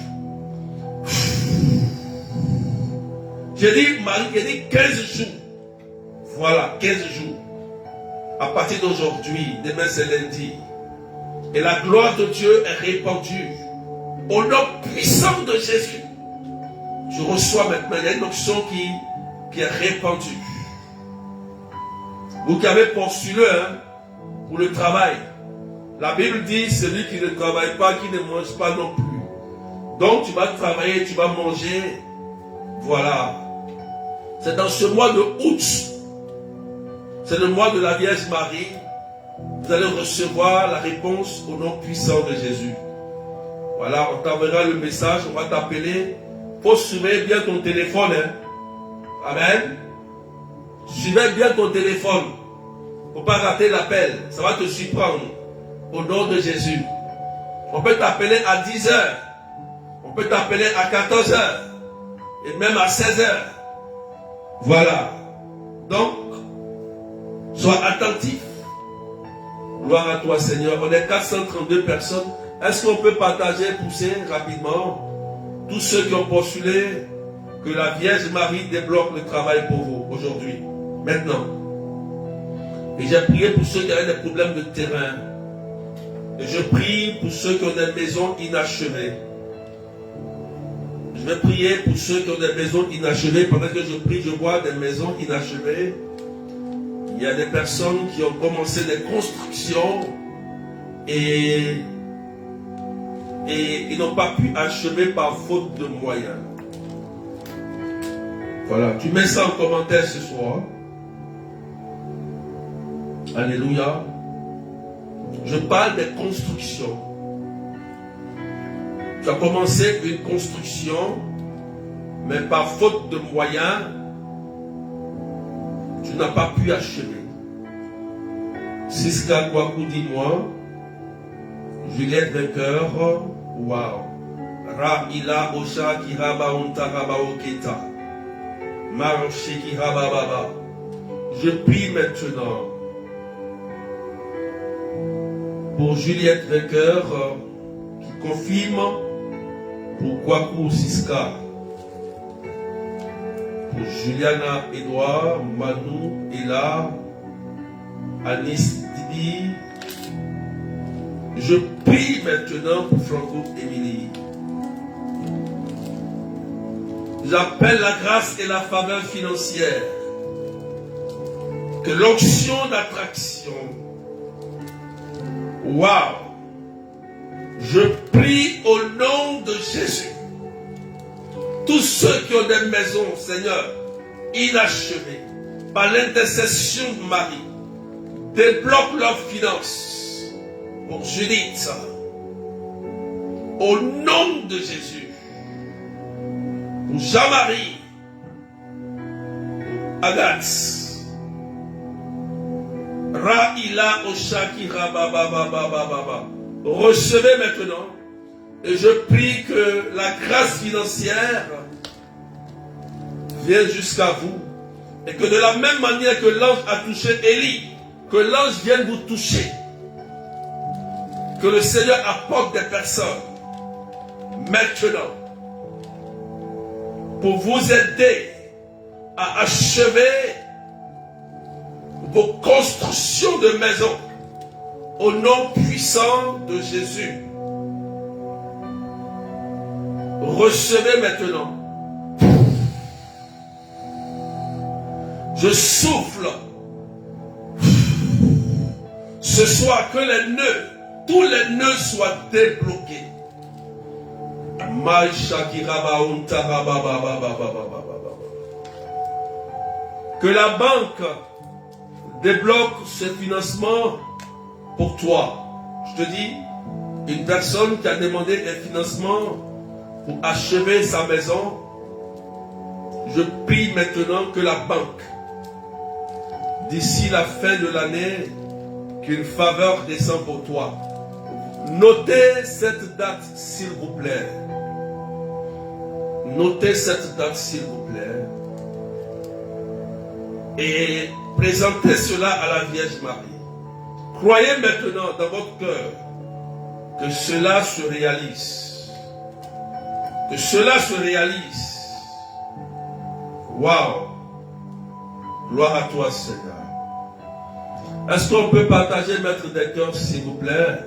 J'ai dit, Marie, j'ai dit 15 jours. Voilà, 15 jours. À partir d'aujourd'hui, demain c'est lundi. Et la gloire de Dieu est répandue. Au nom puissant de Jésus. Je reçois maintenant, il y a une onction qui est répandue. Vous qui avez postulé pour le travail, la Bible dit, celui qui ne travaille pas, qui ne mange pas non plus. Donc tu vas travailler, tu vas manger. Voilà. C'est dans ce mois de août, c'est le mois de la Vierge Marie, vous allez recevoir la réponse au nom puissant de Jésus. Voilà, on t'enverra le message, on va t'appeler. Il faut surveiller bien ton téléphone. Hein. Amen. Surveille bien ton téléphone. Il ne faut pas rater l'appel. Ça va te surprendre. Au nom de Jésus. On peut t'appeler à 10h. On peut t'appeler à 14h. Et même à 16h. Voilà. Donc, sois attentif. Gloire à toi Seigneur. On est 432 personnes. Est-ce qu'on peut partager, pousser rapidement? Tous ceux qui ont postulé, que la Vierge Marie débloque le travail pour vous aujourd'hui, maintenant. Et j'ai prié pour ceux qui avaient des problèmes de terrain. Et je prie pour ceux qui ont des maisons inachevées. Je vais prier pour ceux qui ont des maisons inachevées. Pendant que je prie, je vois des maisons inachevées. Il y a des personnes qui ont commencé des constructions et ils n'ont pas pu achever par faute de moyens. Voilà, tu mets ça en commentaire ce soir. Alléluia. Je parle des constructions. Tu as commencé une construction, mais par faute de moyens, tu n'as pas pu achever. Siska Kwaku, dis-moi. Juliette Vainqueur, waouh. Ra ila osha kiraba ontaraba oketa. Marche kiraba baba. Je prie maintenant pour Juliette Vainqueur qui confirme pour Kwaku Siska. Pour Juliana Edouard, Manu Ella, Anis Didi. Je prie maintenant pour Franco Émilie. J'appelle la grâce et la faveur financière. Que l'onction d'attraction. Waouh! Je prie au nom de Jésus. Tous ceux qui ont des maisons, Seigneur, inachevées, par l'intercession de Marie, débloque leurs finances. Pour Judith, au nom de Jésus, pour Jean-Marie, Agathe, Raïla Oshakira Baba Baba Baba. Recevez maintenant, et je prie que la grâce financière vienne jusqu'à vous. Et que de la même manière que l'ange a touché Élie, que l'ange vienne vous toucher. Que le Seigneur apporte des personnes maintenant pour vous aider à achever vos constructions de maison au nom puissant de Jésus. Recevez maintenant. Je souffle ce soir que les nœuds, tous les nœuds soient débloqués. Que la banque débloque ce financement pour toi. Je te dis, une personne qui a demandé un financement pour achever sa maison, je prie maintenant que la banque, d'ici la fin de l'année, qu'une faveur descende pour toi. Notez cette date, s'il vous plaît. Notez cette date, s'il vous plaît. Et présentez cela à la Vierge Marie. Croyez maintenant dans votre cœur que cela se réalise. Que cela se réalise. Waouh! Gloire à toi, Seigneur. Est-ce qu'on peut partager, maître des cœurs, s'il vous plaît?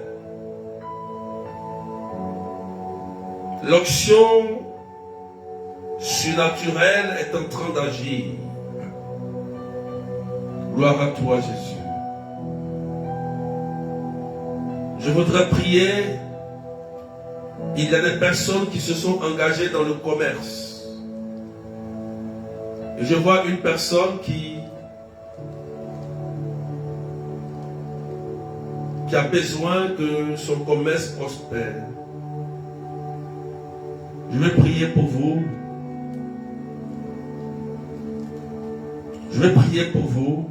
L'onction surnaturelle est en train d'agir. Gloire à toi, Jésus. Je voudrais prier. Il y a des personnes qui se sont engagées dans le commerce. Et je vois une personne qui a besoin que son commerce prospère. Je vais prier pour vous. Je vais prier pour vous.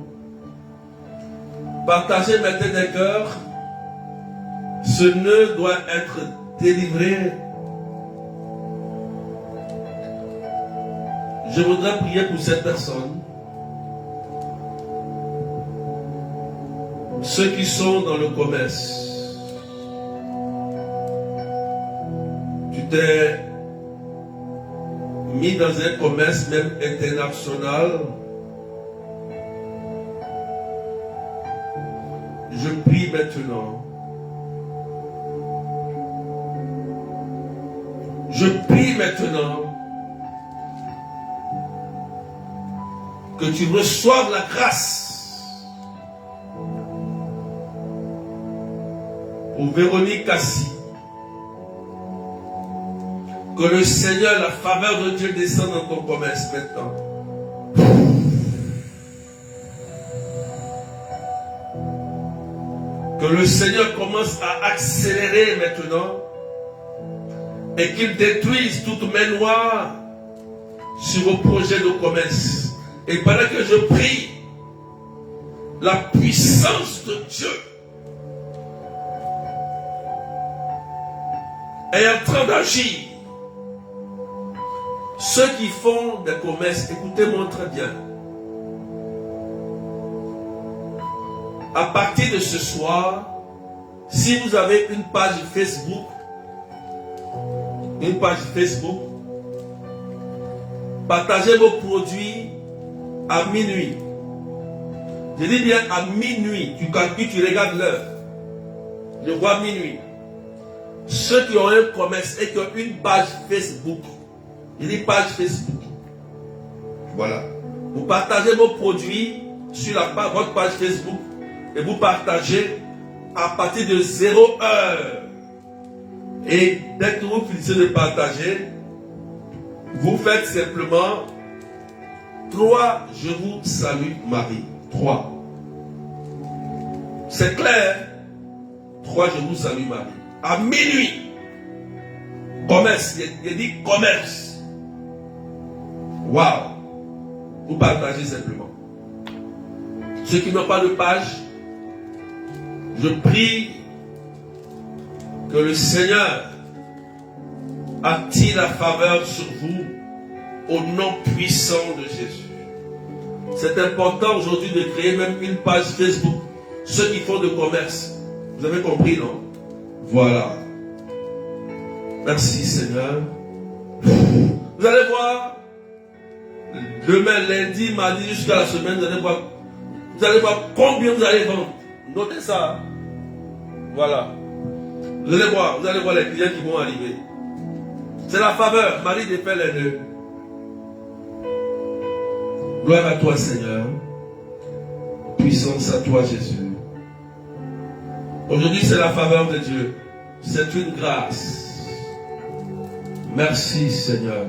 Partagez maintenant des cœurs. Ce nœud doit être délivré. Je voudrais prier pour cette personne. Ceux qui sont dans le commerce. Tu t'es mis dans un commerce même international. Je prie maintenant. Je prie maintenant que tu reçoives la grâce pour Véronique Cassi. Que le Seigneur, la faveur de Dieu descende dans ton commerce maintenant. Que le Seigneur commence à accélérer maintenant et qu'il détruise toutes mes lois sur vos projets de commerce. Et pendant que je prie, la puissance de Dieu est en train d'agir. Ceux qui font des commerces, écoutez-moi très bien. À partir de ce soir, si vous avez une page Facebook, partagez vos produits à minuit. Je dis bien à minuit. Tu calcules, tu regardes l'heure. Je vois minuit. Ceux qui ont un commerce et qui ont une page Facebook, je dis page Facebook. Voilà. Vous partagez vos produits sur votre page Facebook et vous partagez à partir de 0 heure. Et dès que vous finissez de partager, vous faites simplement 3, je vous salue Marie. 3. C'est clair? 3, je vous salue Marie. À minuit. Commerce. Il dit commerce. Waouh. Vous partagez simplement. Ceux qui n'ont pas de page, je prie que le Seigneur attire la faveur sur vous au nom puissant de Jésus. C'est important aujourd'hui de créer même une page Facebook. Ceux qui font de commerce. Vous avez compris, non? Voilà. Merci Seigneur. Vous allez voir, demain, lundi, mardi, jusqu'à la semaine, vous allez voir combien vous allez vendre. Notez ça. Voilà. Vous allez voir les clients qui vont arriver. C'est la faveur. Marie défait les nœuds. Gloire à toi, Seigneur. Puissance à toi, Jésus. Aujourd'hui, c'est la faveur de Dieu. C'est une grâce. Merci, Seigneur.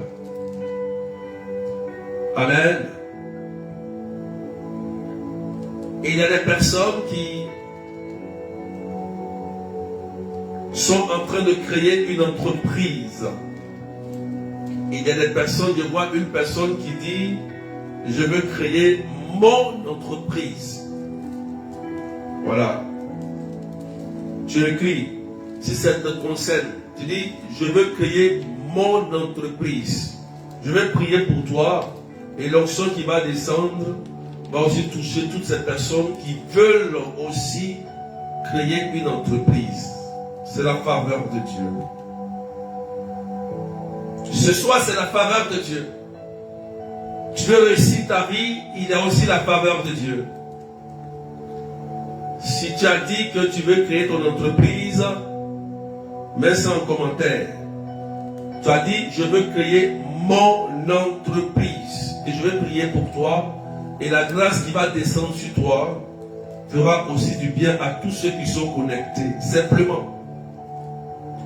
Amen. Et il y a des personnes qui sont en train de créer une entreprise. Il y a des personnes, je vois une personne qui dit, je veux créer mon entreprise. Voilà. Tu écris, si ça te concerne, tu dis, je veux créer mon entreprise. Je vais prier pour toi et l'onction qui va descendre va aussi toucher toutes ces personnes qui veulent aussi créer une entreprise. C'est la faveur de Dieu. Ce soir, c'est la faveur de Dieu. Tu veux réussir ta vie, il y a aussi la faveur de Dieu. Si tu as dit que tu veux créer ton entreprise, mets ça en commentaire. Tu as dit, je veux créer mon entreprise. Et je vais prier pour toi. Et la grâce qui va descendre sur toi fera aussi du bien à tous ceux qui sont connectés. Simplement.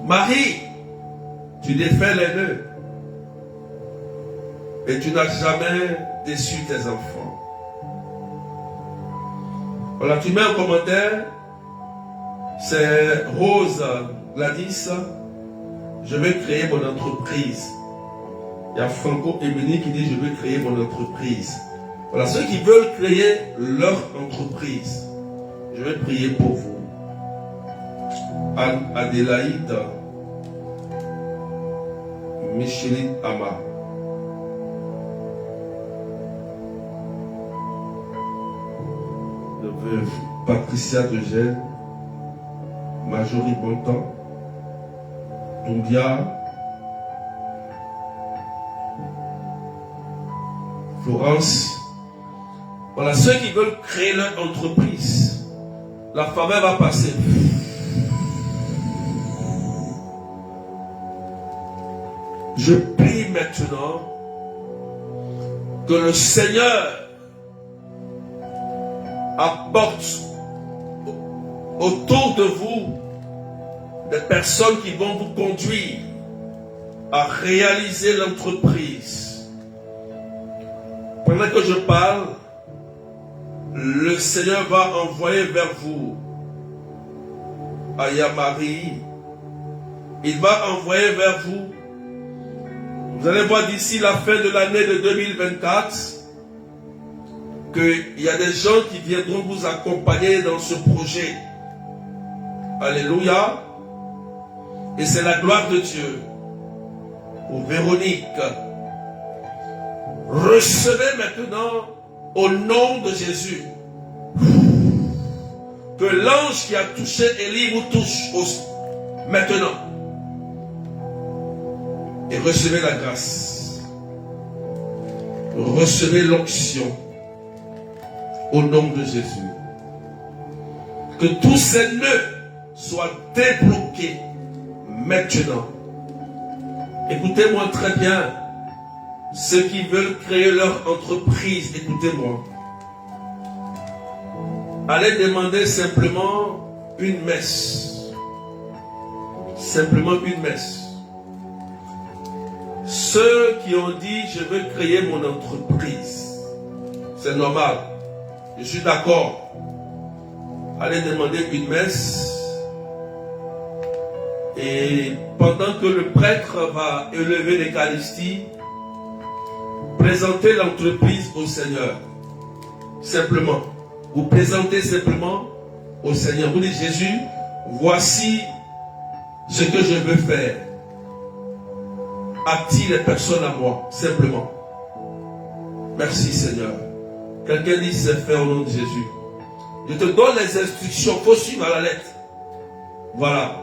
Marie, tu défais les nœuds. Et tu n'as jamais déçu tes enfants. Voilà, tu mets un commentaire. C'est Rose Gladys. Je vais créer mon entreprise. Il y a Franco Emini qui dit je veux créer mon entreprise. Voilà, ceux qui veulent créer leur entreprise, je vais prier pour vous. Adélaïde Micheline Ama. Patricia de Gênes, Marjorie Bontemps, Doumbia, Florence. Voilà, ceux qui veulent créer leur entreprise, la faveur va passer. Je prie maintenant que le Seigneur apporte autour de vous des personnes qui vont vous conduire à réaliser l'entreprise. Pendant que je parle, le Seigneur va envoyer vers vous Aya Marie. Il va envoyer vers vous. Vous allez voir d'ici la fin de l'année de 2024 qu'il y a des gens qui viendront vous accompagner dans ce projet. Alléluia. Et c'est la gloire de Dieu. Pour Véronique, recevez maintenant au nom de Jésus que l'ange qui a touché Élie vous touche aussi maintenant. Et recevez la grâce. Recevez l'onction au nom de Jésus. Que tous ces nœuds soient débloqués maintenant. Écoutez-moi très bien. Ceux qui veulent créer leur entreprise, écoutez-moi. Allez demander simplement une messe. Simplement une messe. Ceux qui ont dit, je veux créer mon entreprise. C'est normal. Je suis d'accord. Allez demander une messe. Et pendant que le prêtre va élever l'Eucharistie, présentez l'entreprise au Seigneur. Simplement. Vous présentez simplement au Seigneur. Vous dites, Jésus, voici ce que je veux faire. Attire les personnes à moi, simplement. Merci Seigneur. Quelqu'un dit c'est fait au nom de Jésus. Je te donne les instructions, il faut suivre à la lettre. Voilà.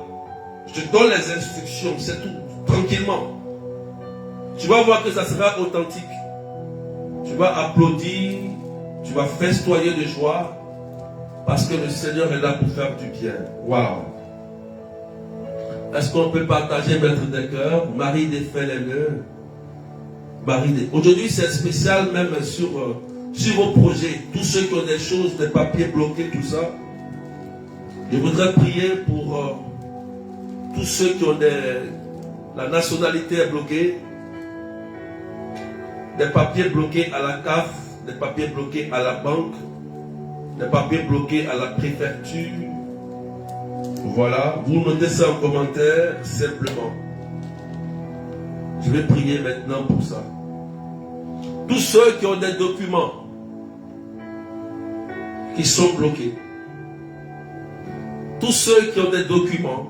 Je te donne les instructions, c'est tout. Tranquillement. Tu vas voir que ça sera authentique. Tu vas applaudir, tu vas festoyer de joie, parce que le Seigneur est là pour faire du bien. Waouh! Est-ce qu'on peut partager, maître des cœurs? Marie défait les nœuds. Aujourd'hui, c'est spécial même sur vos projets. Tous ceux qui ont des choses, des papiers bloqués, tout ça. Je voudrais prier pour tous ceux qui ont la nationalité bloquée, des papiers bloqués à la CAF, des papiers bloqués à la banque, des papiers bloqués à la préfecture. Voilà, vous notez ça en commentaire simplement. Je vais prier maintenant pour ça. Tous ceux qui ont des documents qui sont bloqués. Tous ceux qui ont des documents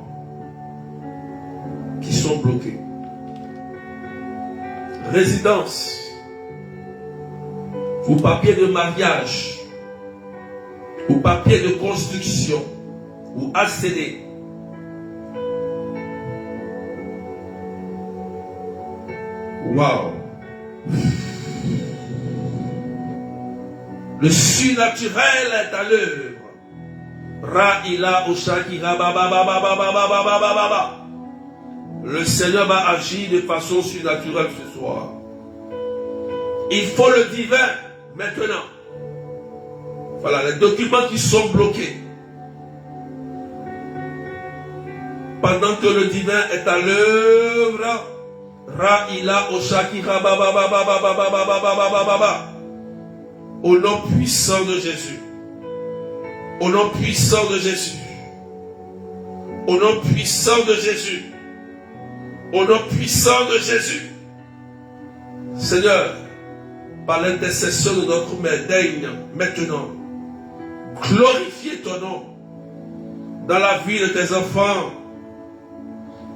qui sont bloqués. Résidence ou papier de mariage ou papier de construction ou ACD. Waouh! Le surnaturel est à l'œuvre. Ra-ila oshakira ba ba ba ba ba ba ba ba ba ba ba. Le Seigneur va agir de façon surnaturelle ce soir. Il faut le divin maintenant. Voilà les documents qui sont bloqués. Pendant que le divin est à l'œuvre, Ra-ila oshakira ba ba ba ba ba ba ba ba ba ba ba ba ba. Au nom puissant de Jésus. Au nom puissant de Jésus. Au nom puissant de Jésus. Au nom puissant de Jésus. Seigneur, par l'intercession de notre Mère, daigne maintenant glorifier ton nom dans la vie de tes enfants,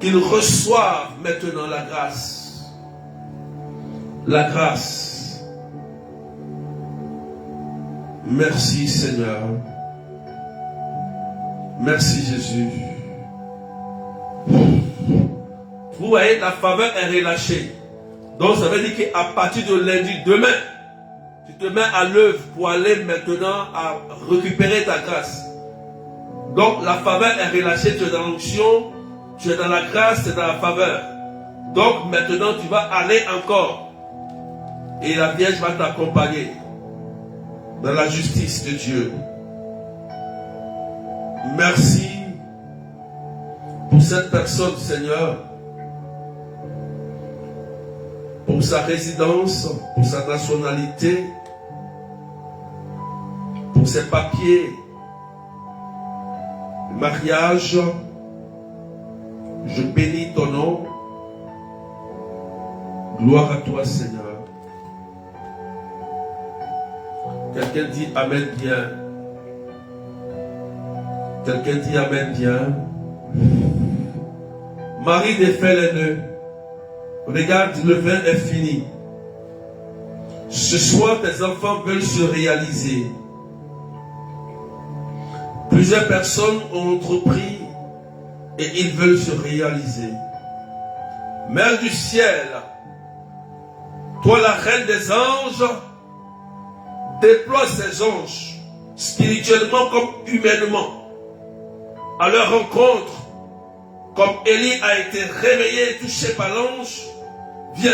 qu'ils reçoivent maintenant la grâce. La grâce. Merci Seigneur. Merci Jésus. Vous voyez, la faveur est relâchée. Donc ça veut dire qu'à partir de lundi, demain, tu te mets à l'œuvre pour aller maintenant à récupérer ta grâce. Donc la faveur est relâchée, tu es dans l'onction, tu es dans la grâce, tu es dans la faveur. Donc maintenant tu vas aller encore. Et la Vierge va t'accompagner dans la justice de Dieu. Merci pour cette personne, Seigneur, pour sa résidence, pour sa nationalité, pour ses papiers, mariage. Je bénis ton nom. Gloire à toi, Seigneur. Quelqu'un dit Amen bien. Quelqu'un dit Amen bien. Marie défait les nœuds. Regarde, le vin est fini. Ce soir, tes enfants veulent se réaliser. Plusieurs personnes ont entrepris et ils veulent se réaliser. Mère du ciel, toi la reine des anges, déploie ces anges, spirituellement comme humainement, à leur rencontre, comme Élie a été réveillé et touché par l'ange. Viens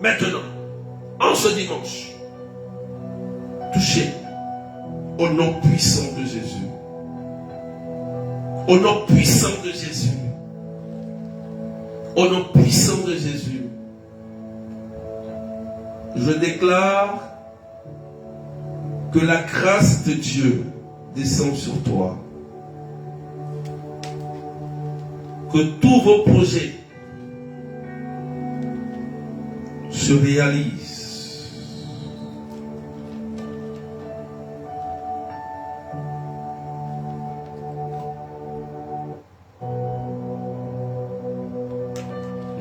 maintenant, en ce dimanche, touché au nom puissant de Jésus. Au nom puissant de Jésus. Au nom puissant de Jésus. Je déclare que la grâce de Dieu descend sur toi. Que tous vos projets se réalisent.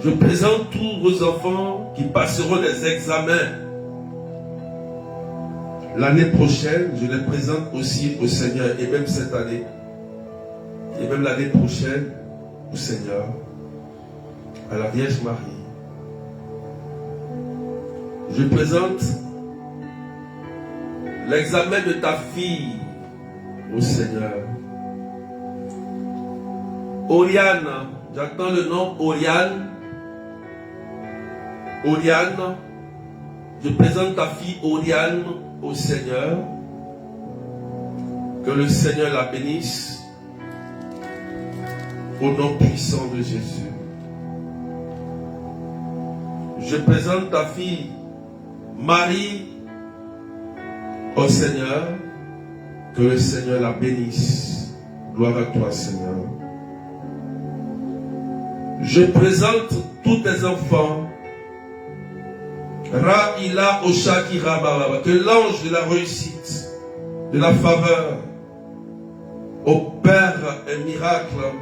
Je présente tous vos enfants qui passeront les examens l'année prochaine, je les présente aussi au Seigneur, et même cette année, et même l'année prochaine au Seigneur, à la Vierge Marie. Je présente l'examen de ta fille au Seigneur. Oriane, j'attends le nom Oriane. Oriane, je présente ta fille Oriane au Seigneur. Que le Seigneur la bénisse au nom puissant de Jésus. Je présente ta fille Marie au Seigneur. Que le Seigneur la bénisse. Gloire à toi, Seigneur. Je présente tous tes enfants. Ra-ila Oshakira Baba. Que l'ange de la réussite, de la faveur, opère un miracle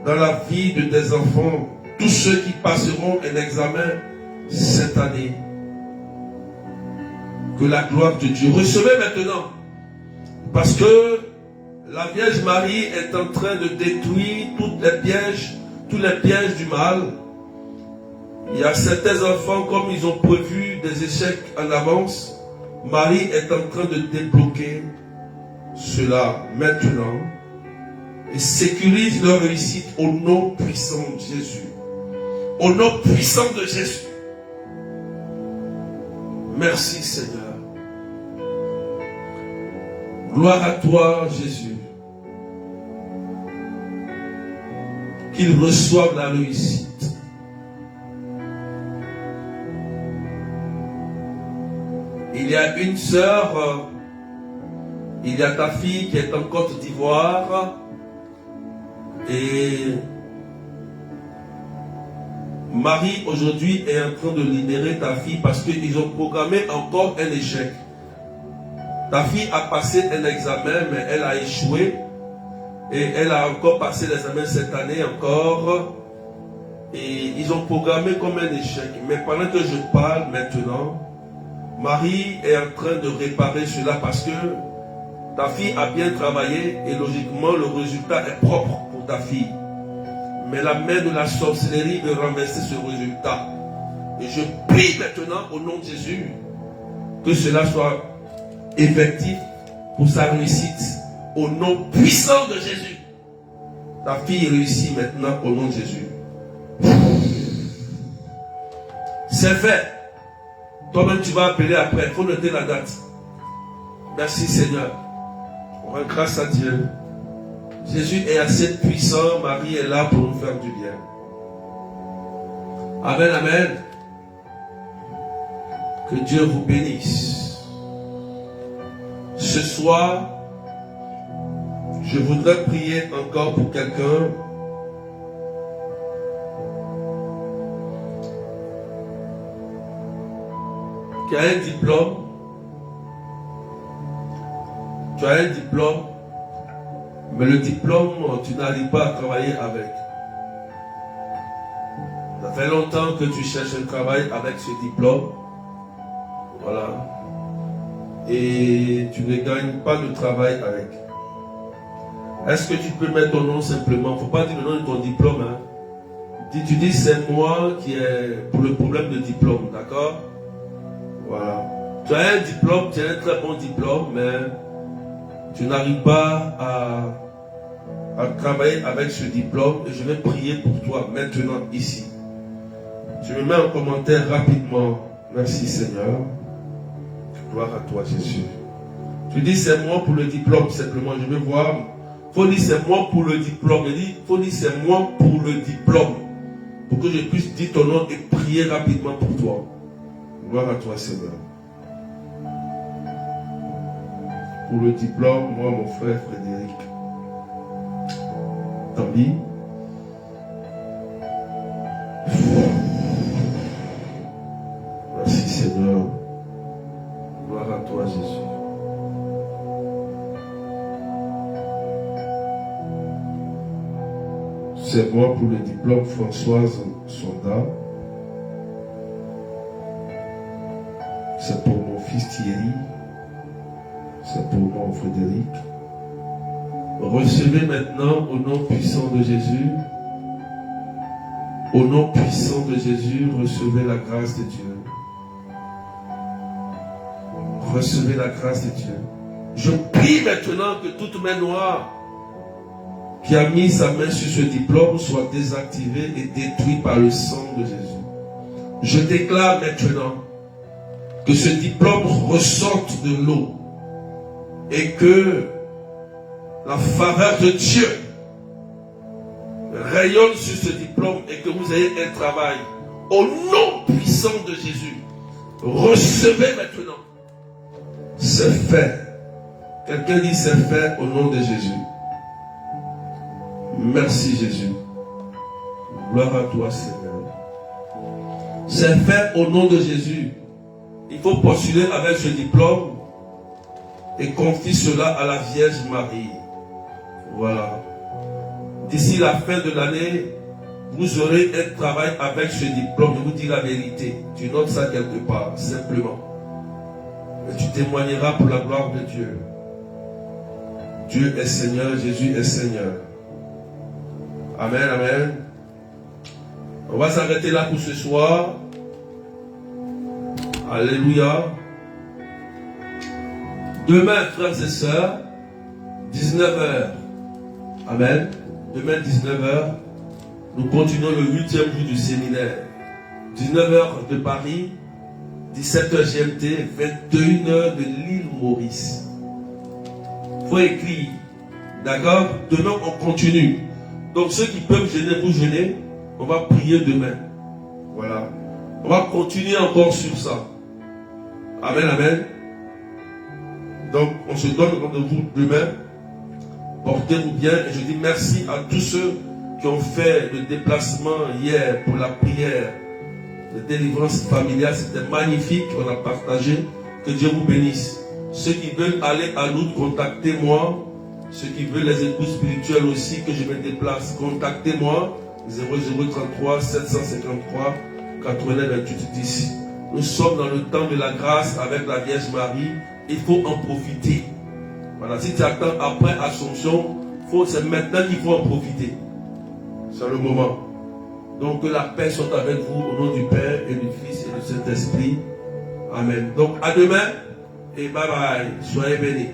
dans la vie de tes enfants. Tous ceux qui passeront un examen cette année. Que la gloire de Dieu. Recevez maintenant. Parce que la Vierge Marie est en train de détruire tous les pièges du mal. Il y a certains enfants, comme ils ont prévu des échecs en avance, Marie est en train de débloquer cela maintenant et sécurise leur réussite au nom puissant de Jésus. Au nom puissant de Jésus. Merci Seigneur. Gloire à toi Jésus. Qu'ils reçoivent la réussite. Il y a une sœur, il y a ta fille qui est en Côte d'Ivoire et Marie aujourd'hui est en train de libérer ta fille parce qu'ils ont programmé encore un échec. Ta fille a passé un examen mais elle a échoué et elle a encore passé l'examen cette année encore et ils ont programmé comme un échec. Mais pendant que je parle maintenant, Marie est en train de réparer cela parce que ta fille a bien travaillé et logiquement le résultat est propre pour ta fille. Mais la main de la sorcellerie veut renverser ce résultat. Et je prie maintenant au nom de Jésus que cela soit effectif pour sa réussite. Au nom puissant de Jésus. Ta fille réussit maintenant au nom de Jésus. C'est fait. Toi-même tu vas appeler après. Il faut noter la date. Merci Seigneur. On rend grâce à Dieu. Jésus est assez puissant. Marie est là pour nous faire du bien. Amen, amen. Que Dieu vous bénisse. Ce soir, je voudrais prier encore pour quelqu'un qui a un diplôme. Tu as un diplôme, mais le diplôme, tu n'arrives pas à travailler avec. Ça fait longtemps que tu cherches un travail avec ce diplôme. Voilà. Et tu ne gagnes pas de travail avec. Est-ce que tu peux mettre ton nom simplement? Il ne faut pas dire le nom de ton diplôme. Hein. Tu dis c'est moi qui est pour le problème de diplôme. D'accord? Voilà. Tu as un diplôme, tu as un très bon diplôme, mais tu n'arrives pas à travailler avec ce diplôme. Et je vais prier pour toi maintenant ici. Je me mets en commentaire rapidement. Merci Seigneur. Gloire à toi Jésus. Tu dis c'est moi pour le diplôme simplement. Je veux voir. Il faut dire c'est moi pour le diplôme. Il faut dire c'est moi pour le diplôme. Pour que je puisse dire ton nom et prier rapidement pour toi. Gloire à toi Seigneur. Pour le diplôme, moi mon frère Frédéric. Tambi. Merci Seigneur. Gloire à toi Jésus. C'est moi pour le diplôme Françoise Sonda. C'est pour mon fils Thierry. c'est pour moi, Frédéric. Recevez maintenant au nom puissant de Jésus. Au nom puissant de Jésus, recevez la grâce de Dieu. Recevez la grâce de Dieu. Je prie maintenant que toute main noire qui a mis sa main sur ce diplôme soit désactivée et détruite par le sang de Jésus. Je déclare maintenant que ce diplôme ressorte de l'eau et que la faveur de Dieu rayonne sur ce diplôme et que vous ayez un travail. Au nom puissant de Jésus, recevez maintenant. C'est fait. Quelqu'un dit c'est fait au nom de Jésus. Merci Jésus. Gloire à toi Seigneur. C'est fait au nom de Jésus. Il faut postuler avec ce diplôme et confier cela à la Vierge Marie. Voilà. D'ici la fin de l'année, vous aurez un travail avec ce diplôme. Je vous dis la vérité. Tu notes ça quelque part, simplement. Et tu témoigneras pour la gloire de Dieu. Dieu est Seigneur, Jésus est Seigneur. Amen, amen. On va s'arrêter là pour ce soir. Alléluia. Demain, frères et sœurs, 19h. Amen. Demain, 19h, nous continuons le 8e jour du séminaire. 19h de Paris, 17h GMT, 21h de l'île Maurice. Il faut écrire. D'accord? Demain, on continue. Donc, ceux qui peuvent jeûner, vous jeûnez. On va prier demain. Voilà. On va continuer encore sur ça. Amen, amen. Donc, on se donne rendez-vous demain. Portez-vous bien. Et je dis merci à tous ceux qui ont fait le déplacement hier pour la prière de délivrance familiale. C'était magnifique. On a partagé. Que Dieu vous bénisse. Ceux qui veulent aller à Lourdes, contactez-moi. Ceux qui veulent les écoutes spirituelles aussi, que je me déplace, contactez-moi. 0033 753 89 28 10. Nous sommes dans le temps de la grâce avec la Vierge Marie. Il faut en profiter. Voilà, si tu attends après Assomption, c'est maintenant qu'il faut en profiter. C'est le moment. Donc que la paix soit avec vous au nom du Père et du Fils et du Saint-Esprit. Amen. Donc à demain et bye bye. Soyez bénis.